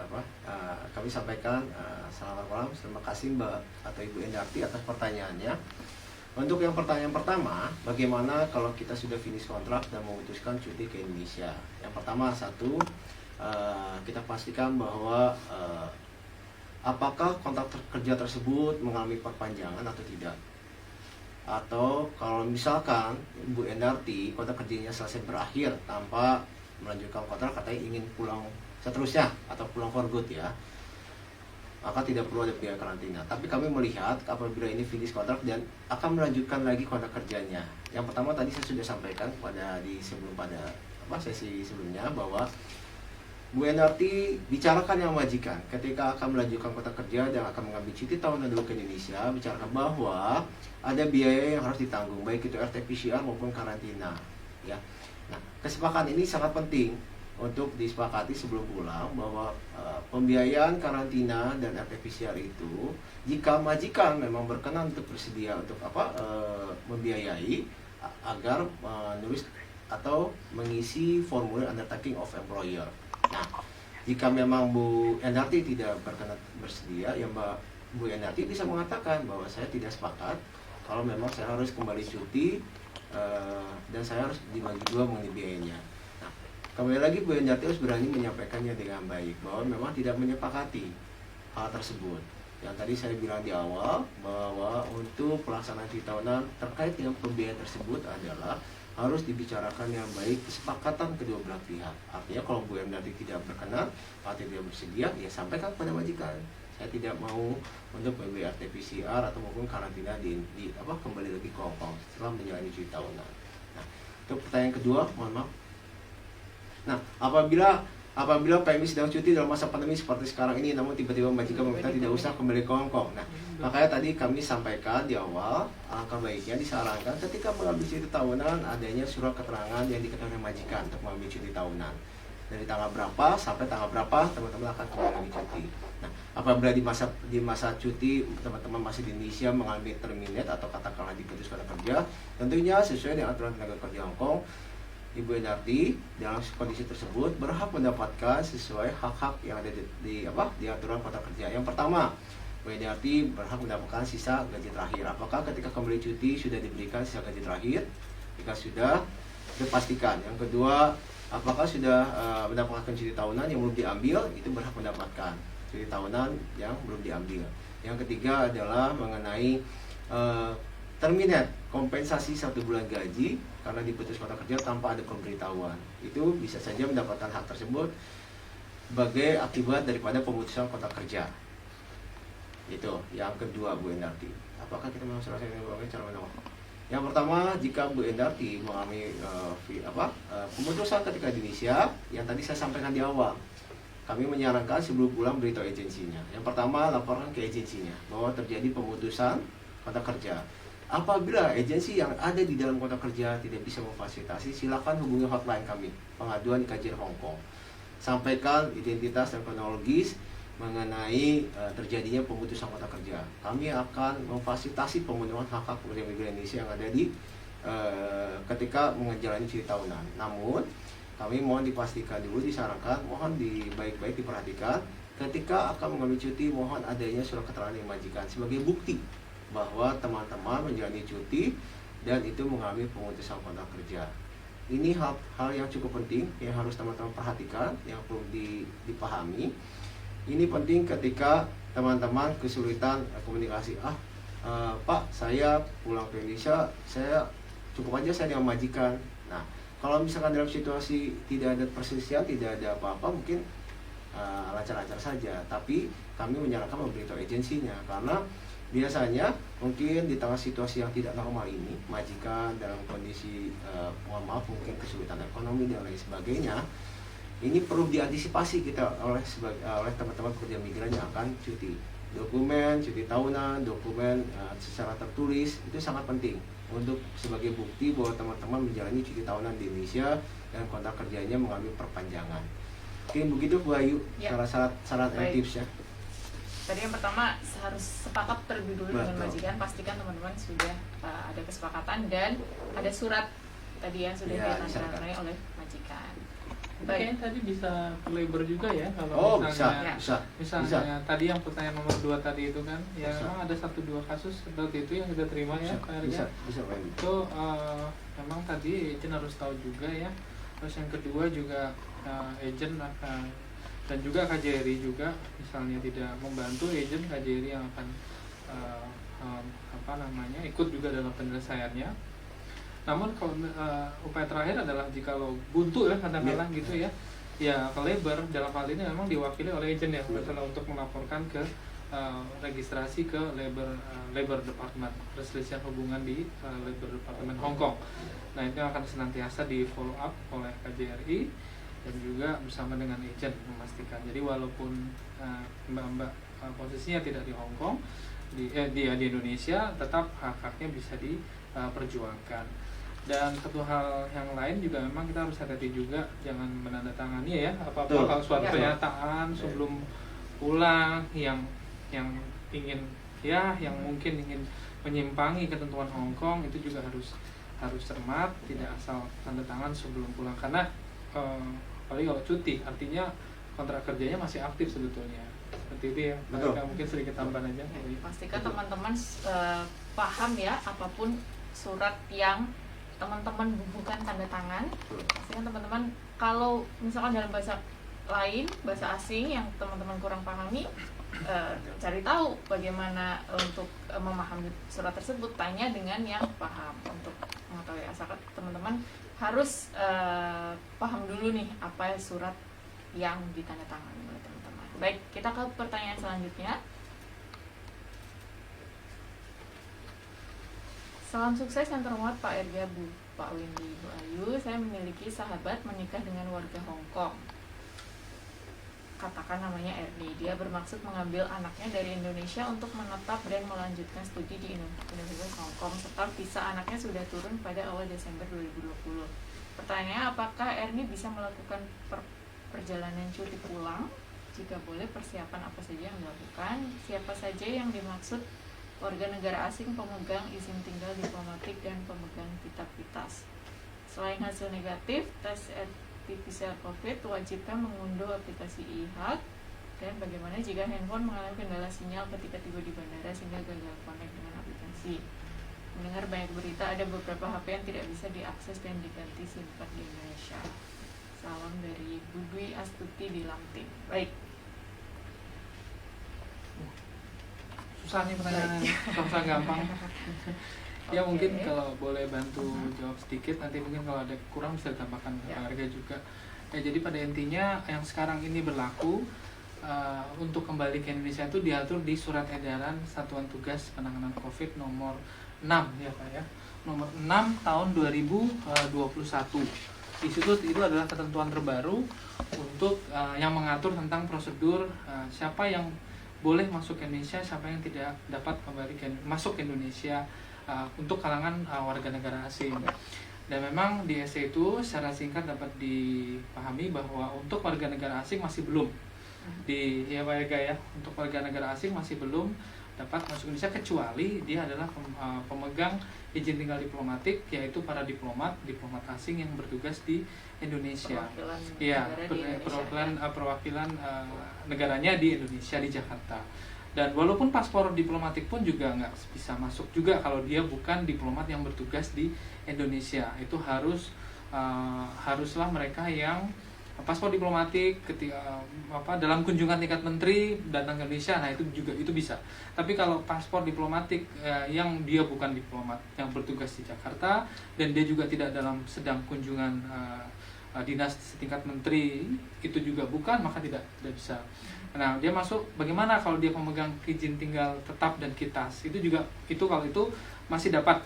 kami sampaikan selamat malam. Terima kasih Mbak atau Ibu Endarti atas pertanyaannya. Untuk yang pertanyaan pertama, bagaimana kalau kita sudah finish kontrak dan memutuskan cuti ke Indonesia? Yang pertama, kita pastikan bahwa apakah kontrak kerja tersebut mengalami perpanjangan atau tidak. Atau kalau misalkan Bu Endarti kontrak kerjanya selesai berakhir tanpa melanjutkan kontrak, katanya ingin pulang seterusnya atau pulang for good ya, maka tidak perlu ada biaya karantina. Tapi kami melihat apabila ini finish kontrak dan akan melanjutkan lagi kontrak kerjanya. Yang pertama tadi saya sudah sampaikan pada sesi sebelumnya bahwa Bu Endarti bicarakan yang majikan ketika akan melanjutkan kontrak kerja dan akan mengambil cuti tahunan dulu ke Indonesia, bicarakan bahwa ada biaya yang harus ditanggung, baik itu RT-PCR maupun karantina ya. Nah, kesepakatan ini sangat penting untuk disepakati sebelum pulang bahwa pembiayaan karantina dan RT-PCR itu jika majikan memang berkenan untuk bersedia untuk membiayai agar menulis atau mengisi formulir undertaking of employer. Nah, jika memang Bu Endarti tidak berkenan bersedia, ya Bu Endarti bisa mengatakan bahwa saya tidak sepakat kalau memang saya harus kembali cuti dan saya harus dibagi dua mengenai biayanya. Nah, kembali lagi Bu Endarti harus berani menyampaikannya dengan baik bahwa memang tidak menyepakati hal tersebut. Yang tadi saya bilang di awal bahwa untuk pelaksanaan cuti tahunan terkait dengan pembiayaan tersebut adalah harus dibicarakan yang baik, kesepakatan kedua belah pihak. Artinya kalau Bu Endarti tidak berkenan atau tidak bersedia, ya sampaikan kepada majikan. Saya tidak mau untuk membayar RT-PCR atau maupun karantina kembali lagi ke Hong Kong setelah menjalani cuti tahunan. Nah, untuk pertanyaan kedua, mohon maaf. Nah, apabila PMI sedang cuti dalam masa pandemi seperti sekarang ini, namun tiba-tiba majikan meminta tidak usah kembali ke Hong Kong. Nah, makanya tadi kami sampaikan di awal, alangkah baiknya disarankan ketika mengambil cuti tahunan adanya surat keterangan yang diketahui oleh majikan untuk mengambil cuti tahunan. dari tanggal berapa sampai tanggal berapa teman-teman akan kembali lagi cuti. Nah, apabila di masa cuti teman-teman masih di Indonesia mengalami terminate atau katakanlah diputus kontrak kerja, tentunya sesuai dengan aturan tenaga kerja Hong Kong, Ibu Endarti dalam kondisi tersebut berhak mendapatkan sesuai hak-hak yang ada di aturan kontrak kerja. Yang pertama, Bu Endarti berhak mendapatkan sisa gaji terakhir. Apakah ketika kembali cuti sudah diberikan sisa gaji terakhir? Jika sudah, dipastikan. Yang kedua, apakah sudah mendapatkan cuti tahunan yang belum diambil? Itu berhak mendapatkan cuti tahunan yang belum diambil. Yang ketiga adalah mengenai terminate, kompensasi 1 bulan gaji karena diputus kontrak kerja tanpa ada pemberitahuan. Itu bisa saja mendapatkan hak tersebut sebagai akibat daripada pemutusan kontrak kerja. Itu yang kedua, Bu Endarti. Apakah kita mau selesai dengan cara menolak? Yang pertama, jika Bu Endarti mengalami pemutusan ketika di Indonesia, yang tadi saya sampaikan di awal, kami menyarankan sebelum pulang beritahu agensinya. Yang pertama, laporkan ke agensinya bahwa terjadi pemutusan kontrak kerja. Apabila agensi yang ada di dalam kontrak kerja tidak bisa memfasilitasi, silakan hubungi hotline kami, pengaduan KJRI Hong Kong. Sampaikan identitas dan kronologis mengenai terjadinya pemutusan kontrak kerja. Kami akan memfasilitasi pemenuhan hak-hak pekerja migran Indonesia yang ada di ketika menjalani cuti tahunan. Namun, kami mohon dipastikan dulu, disarankan, mohon baik-baik diperhatikan ketika akan mengambil cuti, mohon adanya surat keterangan dari majikan sebagai bukti bahwa teman-teman menjalani cuti dan itu mengalami pemutusan kontrak kerja. Ini hal yang cukup penting yang harus teman-teman perhatikan, yang perlu dipahami. Ini penting ketika teman-teman kesulitan komunikasi. Pak, saya pulang ke Indonesia, saya cukup aja saya dengan majikan. Nah, kalau misalkan dalam situasi tidak ada perselisihan, tidak ada apa-apa, mungkin lancar-lancar saja. Tapi kami menyarankan memberitahu agensinya karena biasanya mungkin di tengah situasi yang tidak normal ini, majikan dalam kondisi mohon maaf mungkin kesulitan ekonomi dan lain sebagainya, ini perlu diantisipasi kita oleh teman-teman pekerja migran yang akan cuti. Dokumen cuti tahunan, dokumen secara tertulis itu sangat penting untuk sebagai bukti bahwa teman-teman menjalani cuti tahunan di Indonesia dan kontrak kerjanya mengalami perpanjangan. Mungkin begitu Bu Ayu, Ya. saran dan Baik. tipsnya. Tadi yang pertama harus sepakat terlebih dulu dengan Betul. majikan, pastikan teman-teman sudah ada kesepakatan dan ada surat tadi yang sudah Ya, ditandatangani oleh majikan. Kayaknya tadi bisa ke labor juga ya kalau Oh, misalnya bisa. tadi yang pertanyaan nomor 2 tadi itu kan ya Bisa. memang ada 1-2 kasus seperti itu yang kita terima ya Pak Erga. Bisa Pak Edi. Itu memang tadi agent harus tahu juga ya. Terus yang kedua juga agent dan juga KJRI juga misalnya tidak membantu agent KJRI yang akan ikut juga dalam penyelesaiannya. Namun kalau upaya terakhir adalah jika lo buntu ya katakanlah gitu ya ke labor dalam hal ini memang diwakili oleh agent ya misalnya untuk melaporkan ke registrasi ke labor department, perselisihan hubungan di labor department Hong Kong. Nah itu akan senantiasa di follow up oleh KJRI dan juga bersama dengan agent memastikan. Jadi walaupun mbak-mbak posisinya tidak di Hong Kong, di Indonesia, tetap hak-haknya bisa diperjuangkan. Dan satu hal yang lain juga memang kita harus hati-hati juga, jangan menandatangani ya apa-apa kalau suatu pernyataan sebelum pulang yang ingin yang mungkin ingin menyimpangi ketentuan Hong Kong, itu juga harus cermat, tidak asal tanda tangan sebelum pulang karena apalagi kalau cuti artinya kontrak kerjanya masih aktif sebetulnya. Seperti itu ya. Mereka mungkin sedikit tambahan aja. Pastikan teman-teman paham ya apapun surat yang teman-teman bubuhkan tanda tangan. Pastikan teman-teman kalau misalkan dalam bahasa lain, bahasa asing yang teman-teman kurang pahami, cari tahu bagaimana untuk memahami surat tersebut, tanya dengan yang paham untuk mengetahui. Asalkan teman-teman harus paham dulu nih apa surat yang ditandatangani oleh teman-teman. Baik, kita ke pertanyaan selanjutnya. Salam sukses yang terhormat Pak Erga, Pak Wendy, Bu Ayu. Saya memiliki sahabat menikah dengan warga Hong Kong. Katakan namanya Erni. Dia bermaksud mengambil anaknya dari Indonesia untuk menetap dan melanjutkan studi di Universitas Hong Kong. Serta visa anaknya sudah turun pada awal Desember 2020. Pertanyaannya, apakah Erni bisa melakukan perjalanan cuti pulang, jika boleh persiapan apa saja yang dilakukan, siapa saja yang dimaksud warga negara asing pemegang izin tinggal diplomatik dan pemegang kitab-kitas. Selain hasil negatif, tes RT-PCR COVID wajibkan mengunduh aplikasi e-Hak. Dan bagaimana jika handphone mengalami kendala sinyal ketika tiba di bandara sehingga gagal connect dengan aplikasi. Mendengar banyak berita ada beberapa HP yang tidak bisa diakses dan diganti SIM card di Indonesia. Salam dari Budwi Astuti di Lamtin. Baik. Susah nih pertanyaannya, susah gampang. Ya mungkin kalau boleh bantu jawab sedikit, nanti mungkin kalau ada kurang bisa ditambahkan harga juga. Ya, jadi pada intinya yang sekarang ini berlaku untuk kembali ke Indonesia itu diatur di Surat Edaran Satuan Tugas Penanganan COVID nomor 6 ya Pak ya, nomor 6 tahun 2021. Di situ itu adalah ketentuan terbaru untuk yang mengatur tentang prosedur siapa yang boleh masuk ke Indonesia, siapa yang tidak dapat kembali masuk ke Indonesia untuk kalangan warga negara asing. Dan memang di SC itu secara singkat dapat dipahami bahwa untuk warga negara asing masih belum ya Pak Ega ya, untuk warga negara asing masih belum dapat masuk Indonesia kecuali dia adalah pemegang izin tinggal diplomatik, yaitu para diplomat asing yang bertugas di Indonesia. Perwakilan negaranya di Indonesia, di Jakarta. Dan walaupun paspor diplomatik pun juga nggak bisa masuk juga kalau dia bukan diplomat yang bertugas di Indonesia. Itu haruslah mereka yang paspor diplomatik ketika dalam kunjungan tingkat menteri datang ke Indonesia, nah itu bisa. Tapi kalau paspor diplomatik yang dia bukan diplomat yang bertugas di Jakarta dan dia juga tidak dalam sedang kunjungan dinas setingkat menteri, itu juga bukan, maka tidak bisa. Nah, dia masuk bagaimana kalau dia pemegang izin tinggal tetap dan kitas? Kalau itu masih dapat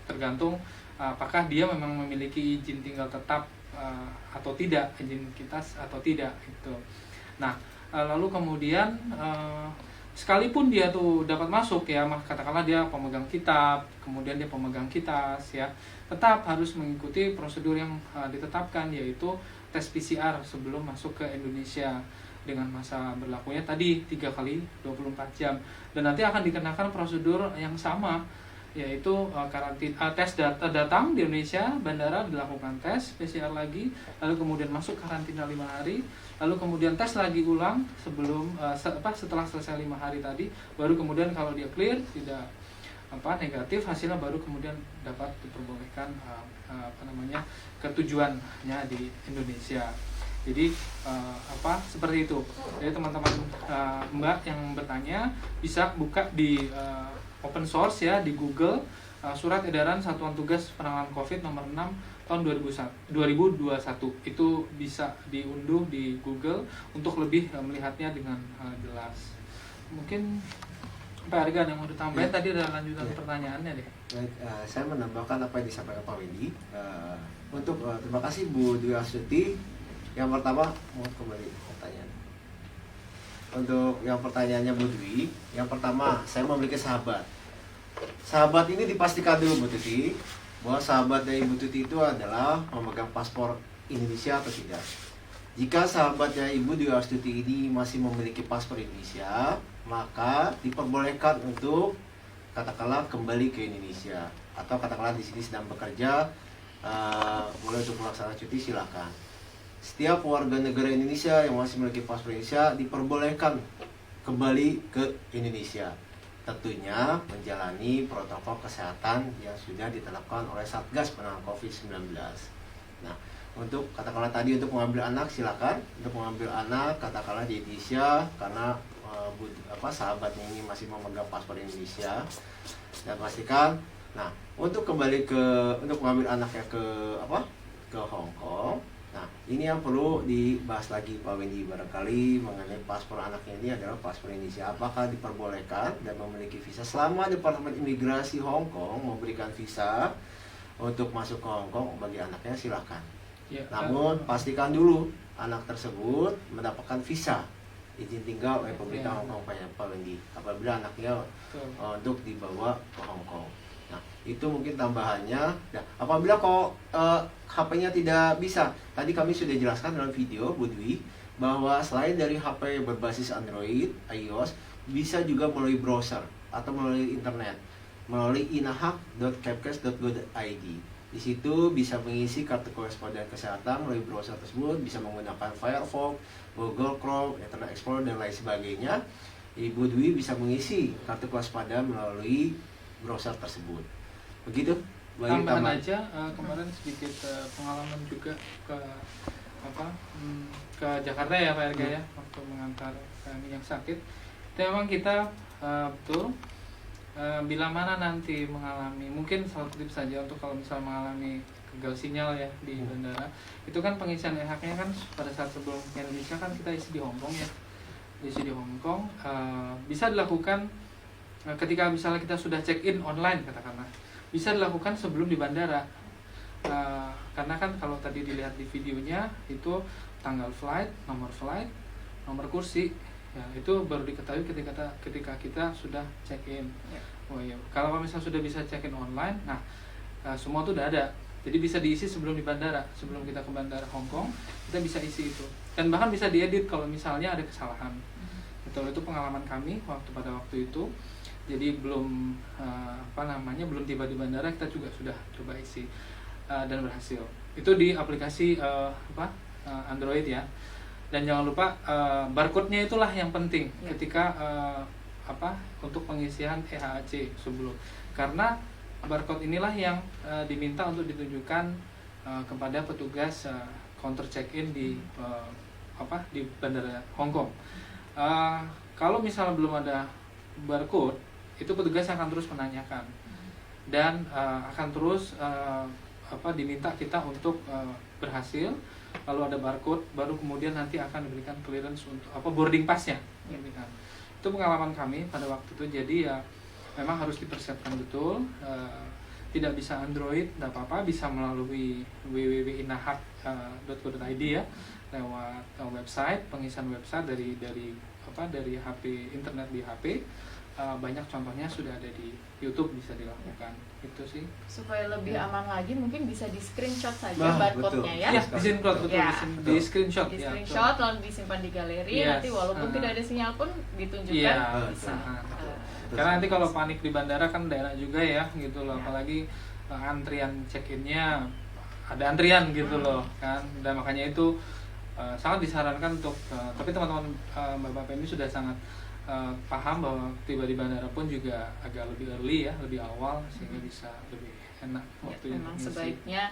tergantung apakah dia memang memiliki izin tinggal tetap atau tidak, izin kitas atau tidak gitu. Nah, lalu kemudian sekalipun dia tuh dapat masuk ya, katakanlah dia pemegang kitab, kemudian dia pemegang kitas ya, tetap harus mengikuti prosedur yang ditetapkan, yaitu tes PCR sebelum masuk ke Indonesia dengan masa berlakunya tadi 3 kali 24 jam. Dan nanti akan dikenakan prosedur yang sama, yaitu karantina, tes datang di Indonesia, bandara dilakukan tes PCR lagi, lalu kemudian masuk karantina 5 hari, lalu kemudian tes lagi ulang setelah selesai 5 hari tadi, baru kemudian kalau dia clear, tidak negatif hasilnya, baru kemudian dapat diperbolehkan ke tujuannya di Indonesia. Jadi seperti itu. Jadi teman-teman Mbak yang bertanya bisa buka di open source ya di Google, Surat Edaran Satuan Tugas Penanganan COVID nomor 6 tahun 2021. Itu bisa diunduh di Google untuk lebih melihatnya dengan jelas. Mungkin Pak Argan yang mau ditambahin tadi ada lanjutan pertanyaannya deh. Baik, saya menambahkan apa yang disampaikan Pak Wendy. Terima kasih Bu Dwi Astuti. Yang pertama, mau kembali pertanyaan. Untuk yang pertanyaannya Bu Dwi, yang pertama, saya memiliki sahabat. Sahabat ini dipastikan dulu Bu Tuti bahwa sahabat dari Ibu Tuti itu adalah memegang paspor Indonesia atau tidak. Jika sahabatnya Ibu Dwi Astuti ini masih memiliki paspor Indonesia, maka diperbolehkan untuk katakanlah kembali ke Indonesia, atau katakanlah di sini sedang bekerja, mulai untuk melaksanakan cuti, silakan. Setiap warga negara Indonesia yang masih memiliki paspor Indonesia diperbolehkan kembali ke Indonesia, tentunya menjalani protokol kesehatan yang sudah ditetapkan oleh Satgas Penanganan COVID-19. Nah, untuk katakanlah tadi untuk mengambil anak silakan, untuk mengambil anak katakanlah di Indonesia karena sahabatnya ini masih memegang paspor Indonesia, dan pastikan. Nah, untuk mengambil anaknya ke Hong Kong. Nah, ini yang perlu dibahas lagi Pak Wendy, barangkali mengenai paspor anaknya ini adalah paspor Indonesia, apakah diperbolehkan dan memiliki visa selama Departemen Imigrasi Hong Kong memberikan visa untuk masuk ke Hong Kong bagi anaknya, silakan. Ya, namun pastikan dulu anak tersebut mendapatkan visa izin tinggal oleh pemerintah Hong Kong Pak Wendy apabila anaknya untuk dibawa ke Hong Kong. Nah, itu mungkin tambahannya. Nah, apabila kok HP-nya tidak bisa, tadi kami sudah jelaskan dalam video Budwi bahwa selain dari HP berbasis Android, iOS, bisa juga melalui browser atau melalui internet, melalui inahak.kepkes.go.id. Di situ bisa mengisi kartu kewaspadaan kesehatan melalui browser tersebut, bisa menggunakan Firefox, Google Chrome, Internet Explorer, dan lain sebagainya. Ibu Dwi bisa mengisi kartu kewaspadaan melalui browser tersebut. Begitu. Tambahan aja, kemarin sedikit pengalaman juga ke ke Jakarta ya Pak Erga ya, waktu mengantar kami yang sakit. Itu memang kita betul bila mana nanti mengalami, mungkin satu tips saja untuk kalau misalnya mengalami gagal sinyal ya di bandara, itu kan pengisian e-haknya kan pada saat sebelum ke Indonesia kan kita isi di Hong Kong ya, isi di Hong Kong bisa dilakukan ketika misalnya kita sudah check in online katakanlah, bisa dilakukan sebelum di bandara. Karena kan kalau tadi dilihat di videonya itu tanggal flight, nomor kursi, ya itu baru diketahui ketika kita sudah check in. Oh iya. Kalau misalnya sudah bisa check in online, nah semua itu udah ada. Jadi bisa diisi sebelum di bandara, sebelum kita ke bandara Hong Kong, kita bisa isi itu. Dan bahkan bisa diedit kalau misalnya ada kesalahan. Betul, itu pengalaman kami pada waktu itu. Jadi belum belum tiba di bandara, kita juga sudah coba isi dan berhasil. Itu di aplikasi Android ya. Dan jangan lupa barcode-nya itulah yang penting ketika untuk pengisian EHAC sebelum. Karena barcode inilah yang diminta untuk ditunjukkan kepada petugas counter check-in di bandara Hong Kong. Kalau misalnya belum ada barcode, itu petugas akan terus menanyakan dan akan terus diminta kita untuk berhasil. Lalu ada barcode, baru kemudian nanti akan diberikan clearance untuk boarding pass-nya. Itu pengalaman kami pada waktu itu. Jadi ya memang harus dipersiapkan betul. Tidak bisa Android, tidak apa-apa, bisa melalui www.inahak.go.id ya, lewat website, pengisian website dari HP, internet di HP. Banyak contohnya sudah ada di YouTube, bisa dilakukan. Itu sih. Supaya lebih aman lagi, mungkin bisa di screenshot saja barcode-nya ya. Iya, di screenshot betul. Ya. Di screenshot. Di screenshot lalu disimpan di galeri. Nanti walaupun tidak ada sinyal pun ditunjukkan bisa. Karena nanti kalau panik di bandara kan daerah juga ya gitu loh, apalagi antrian check-innya ada antrian gitu loh kan. Dan makanya itu sangat disarankan untuk tapi teman-teman Bapak ini sudah sangat paham bahwa tiba di bandara pun juga agak lebih early ya, lebih awal sehingga bisa lebih enak waktunya. Memang sebaiknya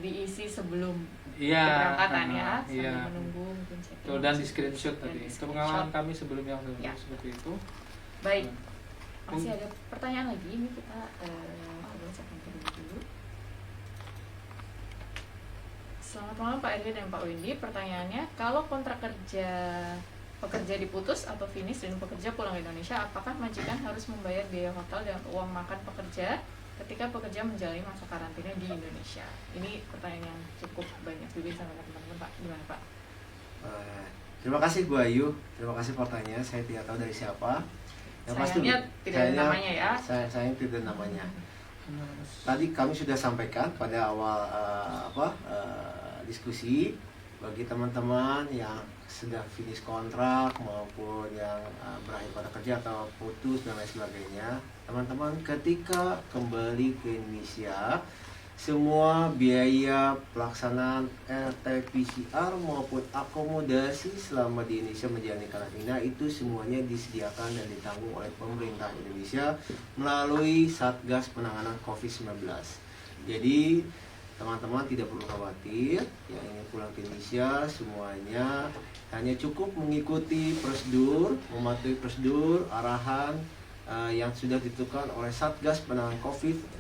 diisi sebelum keberangkatan ya, sambil menunggu mungkin check-in. Dan di screenshot tadi. Itu pengalaman kami sebelumnya seperti itu. Baik. Masih ada pertanyaan lagi, ini kita bacakan dulu. Selamat malam Pak Erwin dan Pak Windy. Pertanyaannya, kalau kontrak pekerja diputus atau finish dan pekerja pulang ke Indonesia, apakah majikan harus membayar biaya hotel dan uang makan pekerja ketika pekerja menjalani masa karantina di Indonesia? Ini pertanyaan yang cukup banyak juga sama teman-teman Pak. Gimana Pak? Terima kasih Bu Ayu. Terima kasih pertanyaan. Saya tidak tahu dari siapa. Sayangnya tidak ada namanya ya. Saya tidak namanya. Tadi kami sudah sampaikan pada awal diskusi, bagi teman-teman yang sudah finish kontrak maupun yang berakhir pada kerja atau putus dan lain sebagainya, teman-teman ketika kembali ke Indonesia, semua biaya pelaksanaan RT-PCR maupun akomodasi selama di Indonesia menjalani karantina itu semuanya disediakan dan ditanggung oleh pemerintah Indonesia melalui Satgas Penanganan COVID-19. Jadi teman-teman tidak perlu khawatir yang ingin pulang ke Indonesia, semuanya hanya cukup mengikuti prosedur, mematuhi prosedur arahan yang sudah ditentukan oleh Satgas Penanganan COVID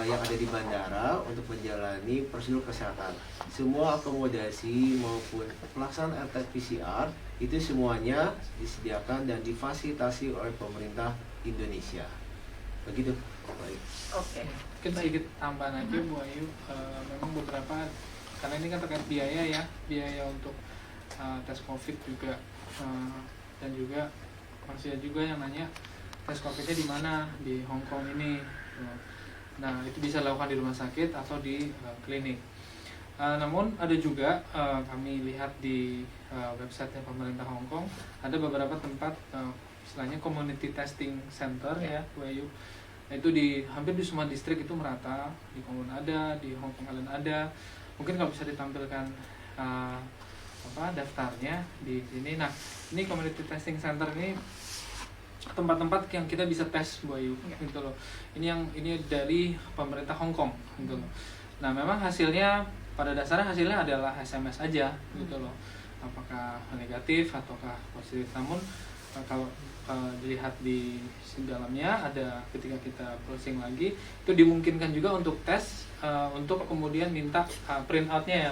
yang ada di bandara untuk menjalani prosedur kesehatan. Semua akomodasi maupun pelaksanaan RT-PCR itu semuanya disediakan dan difasilitasi oleh pemerintah Indonesia. Begitu. Baik. Oke. Mungkin sedikit tambahan aja Bu Ayu, memang beberapa, karena ini kan terkait biaya untuk tes COVID juga, dan juga masih ada juga yang nanya tes COVID-nya di mana, di Hong Kong ini. Nah, itu bisa dilakukan di rumah sakit atau di klinik. Namun ada juga kami lihat di website pemerintah Hong Kong ada beberapa tempat istilahnya community testing center ya, Bu Ayu. Itu hampir di semua distrik itu merata, di Kowloon ada, di Hong Kong Island ada. Mungkin kalau bisa ditampilkan daftarnya di sini. Nah, ini community testing center ini tempat-tempat yang kita bisa tes, Bu Ayu, gitu loh. Ini dari pemerintah Hong Kong, gitu loh. Nah, memang pada dasarnya hasilnya adalah SMS aja, gitu loh. Apakah negatif ataukah positif. Namun kalau dilihat di dalamnya ada, ketika kita browsing lagi, itu dimungkinkan juga untuk tes, untuk kemudian minta print outnya ya,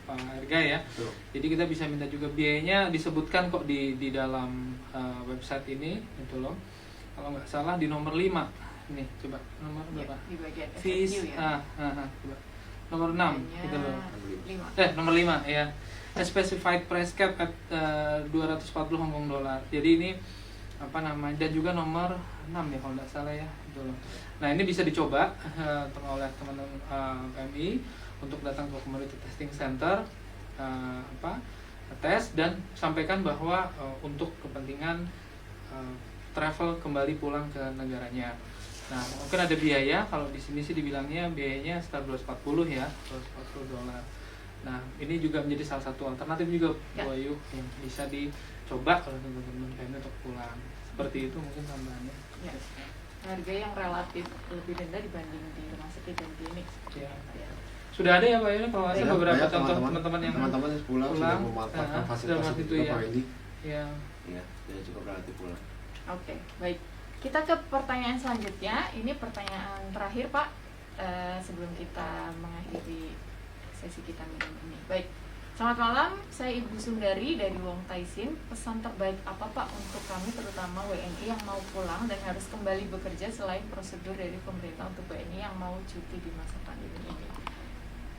Pak Erga ya. Betul. Jadi kita bisa minta juga, biayanya disebutkan kok di dalam website ini, gitu loh. Kalau nggak salah di nomor 5 nih, coba nomor berapa? Di bagian Fees, FAQ ya. Coba nomor 6 gitu loh. 5. Nomor 5 ya. A specified price cap at 240 Hong Kong dollar. Jadi ini dan juga nomor 6 ya kalau nggak salah ya, gitu loh. Nah, ini bisa dicoba oleh teman-teman PMI untuk datang ke community testing center, tes dan sampaikan bahwa untuk kepentingan travel kembali pulang ke negaranya. Nah, mungkin ada biaya, kalau di sini sih dibilangnya biayanya sekitar 240 ya, 240 dolar. Nah, ini juga menjadi salah satu alternatif juga, Bu Ayu, yang bisa dicoba oleh teman-teman kami untuk pulang. Seperti itu mungkin tambahannya. Ya. Harga yang relatif lebih rendah dibanding di rumah sakit dan klinik. Ya. Sudah ada ya Pak Ayu, kalau ada beberapa contoh teman-teman yang pulang sudah memanfaatkan fasilitas itu ya. Pak Wendy. Iya. Iya, sudah cukup relatif pulang. Oke, baik. Kita ke pertanyaan selanjutnya. Ini pertanyaan terakhir, Pak, sebelum kita mengakhiri sesi kita minum ini. Baik. Selamat malam, saya Ibu Sundari dari Wong Tai Sin. Pesan terbaik apa Pak untuk kami, terutama WNI yang mau pulang dan harus kembali bekerja selain prosedur dari pemerintah untuk WNI yang mau cuti di masa pandemi ini?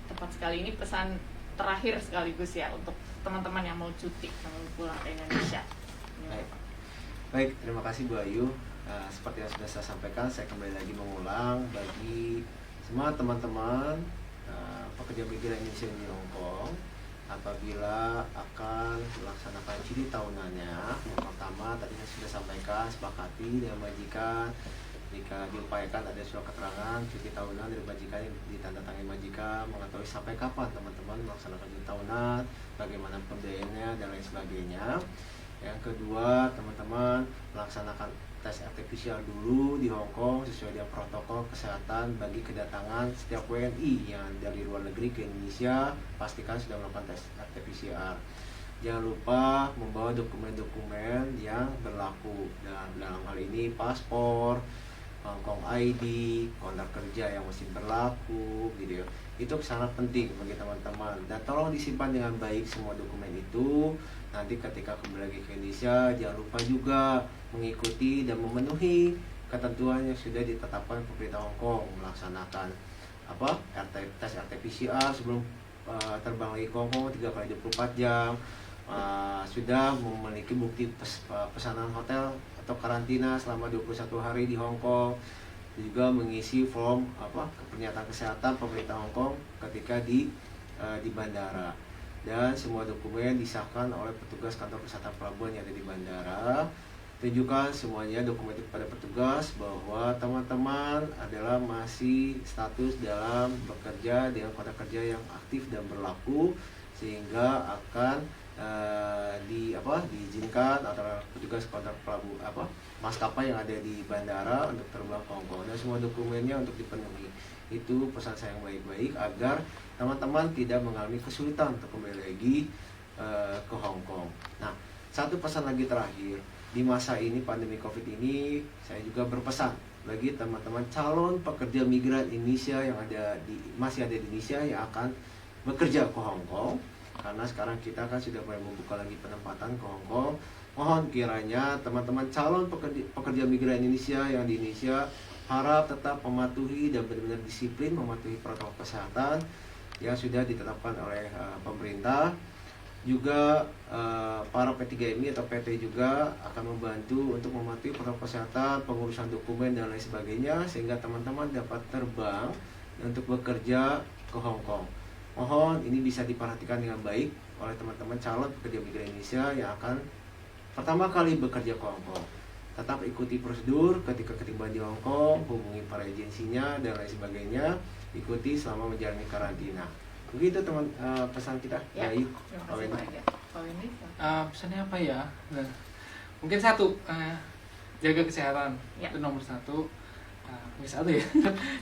Tepat sekali, ini pesan terakhir sekaligus ya untuk teman-teman yang mau cuti, yang mau pulang ke Indonesia. Baik, terima kasih Bu Ayu. Seperti yang sudah saya sampaikan, saya kembali lagi mengulang bagi semua teman-teman pekerja migran Indonesia di Hong Kong, apabila akan melaksanakan cuti tahunannya, yang pertama tadi saya sudah sampaikan, sepakati dengan majikan jika diupayakan ada surat keterangan cuti tahunan dari majikan yang ditandatangani majikan, mengetahui sampai kapan teman-teman melaksanakan cuti tahunan, bagaimana pembiayaannya dan lain sebagainya. Yang kedua, teman-teman melaksanakan tes RT-PCR dulu di Hong Kong sesuai dengan protokol kesehatan bagi kedatangan setiap WNI yang dari luar negeri ke Indonesia. Pastikan sudah melakukan tes RT-PCR. Jangan lupa membawa dokumen-dokumen yang berlaku, dan dalam hal ini paspor, Hong Kong ID, kontrak kerja yang masih berlaku, gitu ya. Itu sangat penting bagi teman-teman, dan tolong disimpan dengan baik semua dokumen itu. Nanti ketika kembali lagi ke Indonesia, jangan lupa juga mengikuti dan memenuhi ketentuan yang sudah ditetapkan pemerintah Hong Kong, melaksanakan tes RT-PCR sebelum terbang lagi ke Hong Kong 3 kali 24 jam. Sudah memiliki bukti pesanan hotel atau karantina selama 21 hari di Hong Kong, juga mengisi form pernyataan kesehatan pemerintah Hong Kong ketika di bandara, dan semua dokumen disahkan oleh petugas kantor kesehatan pelabuhan yang ada di bandara. Tunjukkan semuanya dokumen itu kepada petugas bahwa teman-teman adalah masih status dalam bekerja dengan kontrak kerja yang aktif dan berlaku, sehingga akan diizinkan antara petugas kontrak pelabuhan maskapai yang ada di bandara untuk terbang ke Hong Kong, dan semua dokumennya untuk dipenuhi. Itu pesan saya yang baik-baik agar teman-teman tidak mengalami kesulitan untuk kembali lagi ke Hong Kong. Nah, satu pesan lagi terakhir, di masa ini pandemi COVID ini, saya juga berpesan bagi teman-teman calon pekerja migran Indonesia yang masih ada di Indonesia yang akan bekerja ke Hong Kong. Karena sekarang kita kan sudah mulai membuka lagi penempatan ke Hong Kong. Mohon kiranya teman-teman calon pekerja migran Indonesia yang di Indonesia harap tetap mematuhi dan benar-benar disiplin mematuhi protokol kesehatan yang sudah ditetapkan oleh pemerintah. Juga para P3MI atau PT juga akan membantu untuk mematuhi protokol kesehatan, pengurusan dokumen dan lain sebagainya, sehingga teman-teman dapat terbang untuk bekerja ke Hong Kong. Mohon ini bisa diperhatikan dengan baik oleh teman-teman calon pekerja migran Indonesia yang akan pertama kali bekerja ke Hong Kong. Tetap ikuti prosedur ketika ketiba di Hong Kong, hubungi para agensinya dan lain sebagainya, ikuti selama menjalani karantina. Begitu teman, pesan kita. Ya, Baik, terima Pak kasih Wendy. Pak Arga. Pak Wendy, Pesannya apa ya? Nah, mungkin satu, jaga kesehatan Ya. itu nomor satu. Nomor satu ya,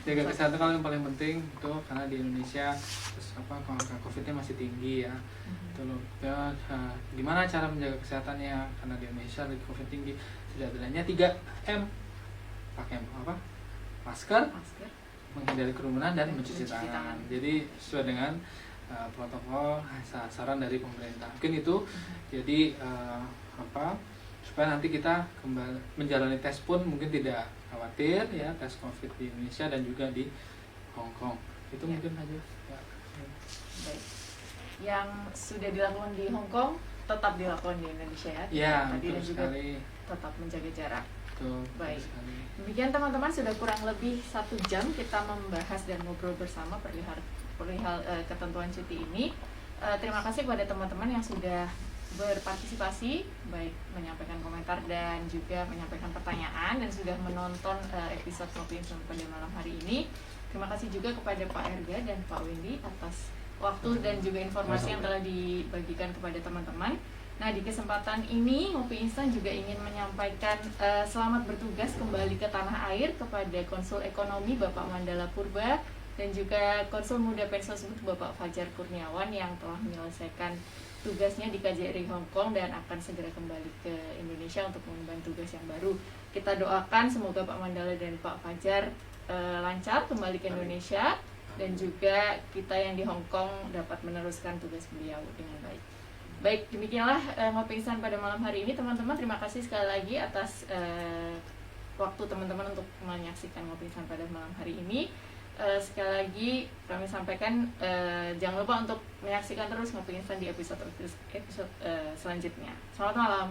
jaga kesehatan kalau yang paling penting itu, karena di Indonesia terus angka COVID-nya masih tinggi ya. Itu loh. Ya, gimana cara menjaga kesehatannya? Karena di Indonesia lagi COVID tinggi. Setidaknya 3M, pakai apa? Masker, masker. menghindari kerumunan dan Dan mencuci mencuci tangan. tangan. Jadi sesuai dengan protokol saran dari pemerintah. Mungkin itu. Jadi supaya nanti kita kembali menjalani tes pun mungkin tidak khawatir ya, tes COVID di Indonesia dan juga di Hong Kong. Itu Ya. mungkin aja. Ya. Baik. Yang sudah dilakukan di Hong Kong tetap dilakukan di Indonesia ya. Ya, Tadi betul dan juga sekali. tetap menjaga jarak. Betul, betul Baik. sekali. Demikian teman-teman, sudah kurang lebih 1 jam kita membahas dan ngobrol bersama perihal ketentuan cuti ini. Terima kasih kepada teman-teman yang sudah berpartisipasi, baik menyampaikan komentar dan juga menyampaikan pertanyaan, dan sudah menonton episode Ngopi Instan pada malam hari ini. Terima kasih juga kepada Pak Erga dan Pak Wendy atas waktu dan juga informasi yang telah dibagikan kepada teman-teman. Nah, di kesempatan ini Ngopi Instan juga ingin menyampaikan selamat bertugas kembali ke tanah air kepada Konsul Ekonomi Bapak Mandala Purba dan juga Konsul Muda Pensosbud Bapak Fajar Kurniawan yang telah menyelesaikan tugasnya di KJRI Hong Kong dan akan segera kembali ke Indonesia untuk mengemban tugas yang baru. Kita doakan semoga Pak Mandala dan Pak Fajar lancar kembali ke Indonesia, dan juga kita yang di Hong Kong dapat meneruskan tugas beliau dengan baik. Baik, demikianlah Ngopi Instan pada malam hari ini teman-teman. Terima kasih sekali lagi atas waktu teman-teman untuk menyaksikan Ngopi Instan pada malam hari ini. Sekali lagi kami sampaikan, jangan lupa untuk menyaksikan terus Ngopi Instan di episode selanjutnya. Selamat malam.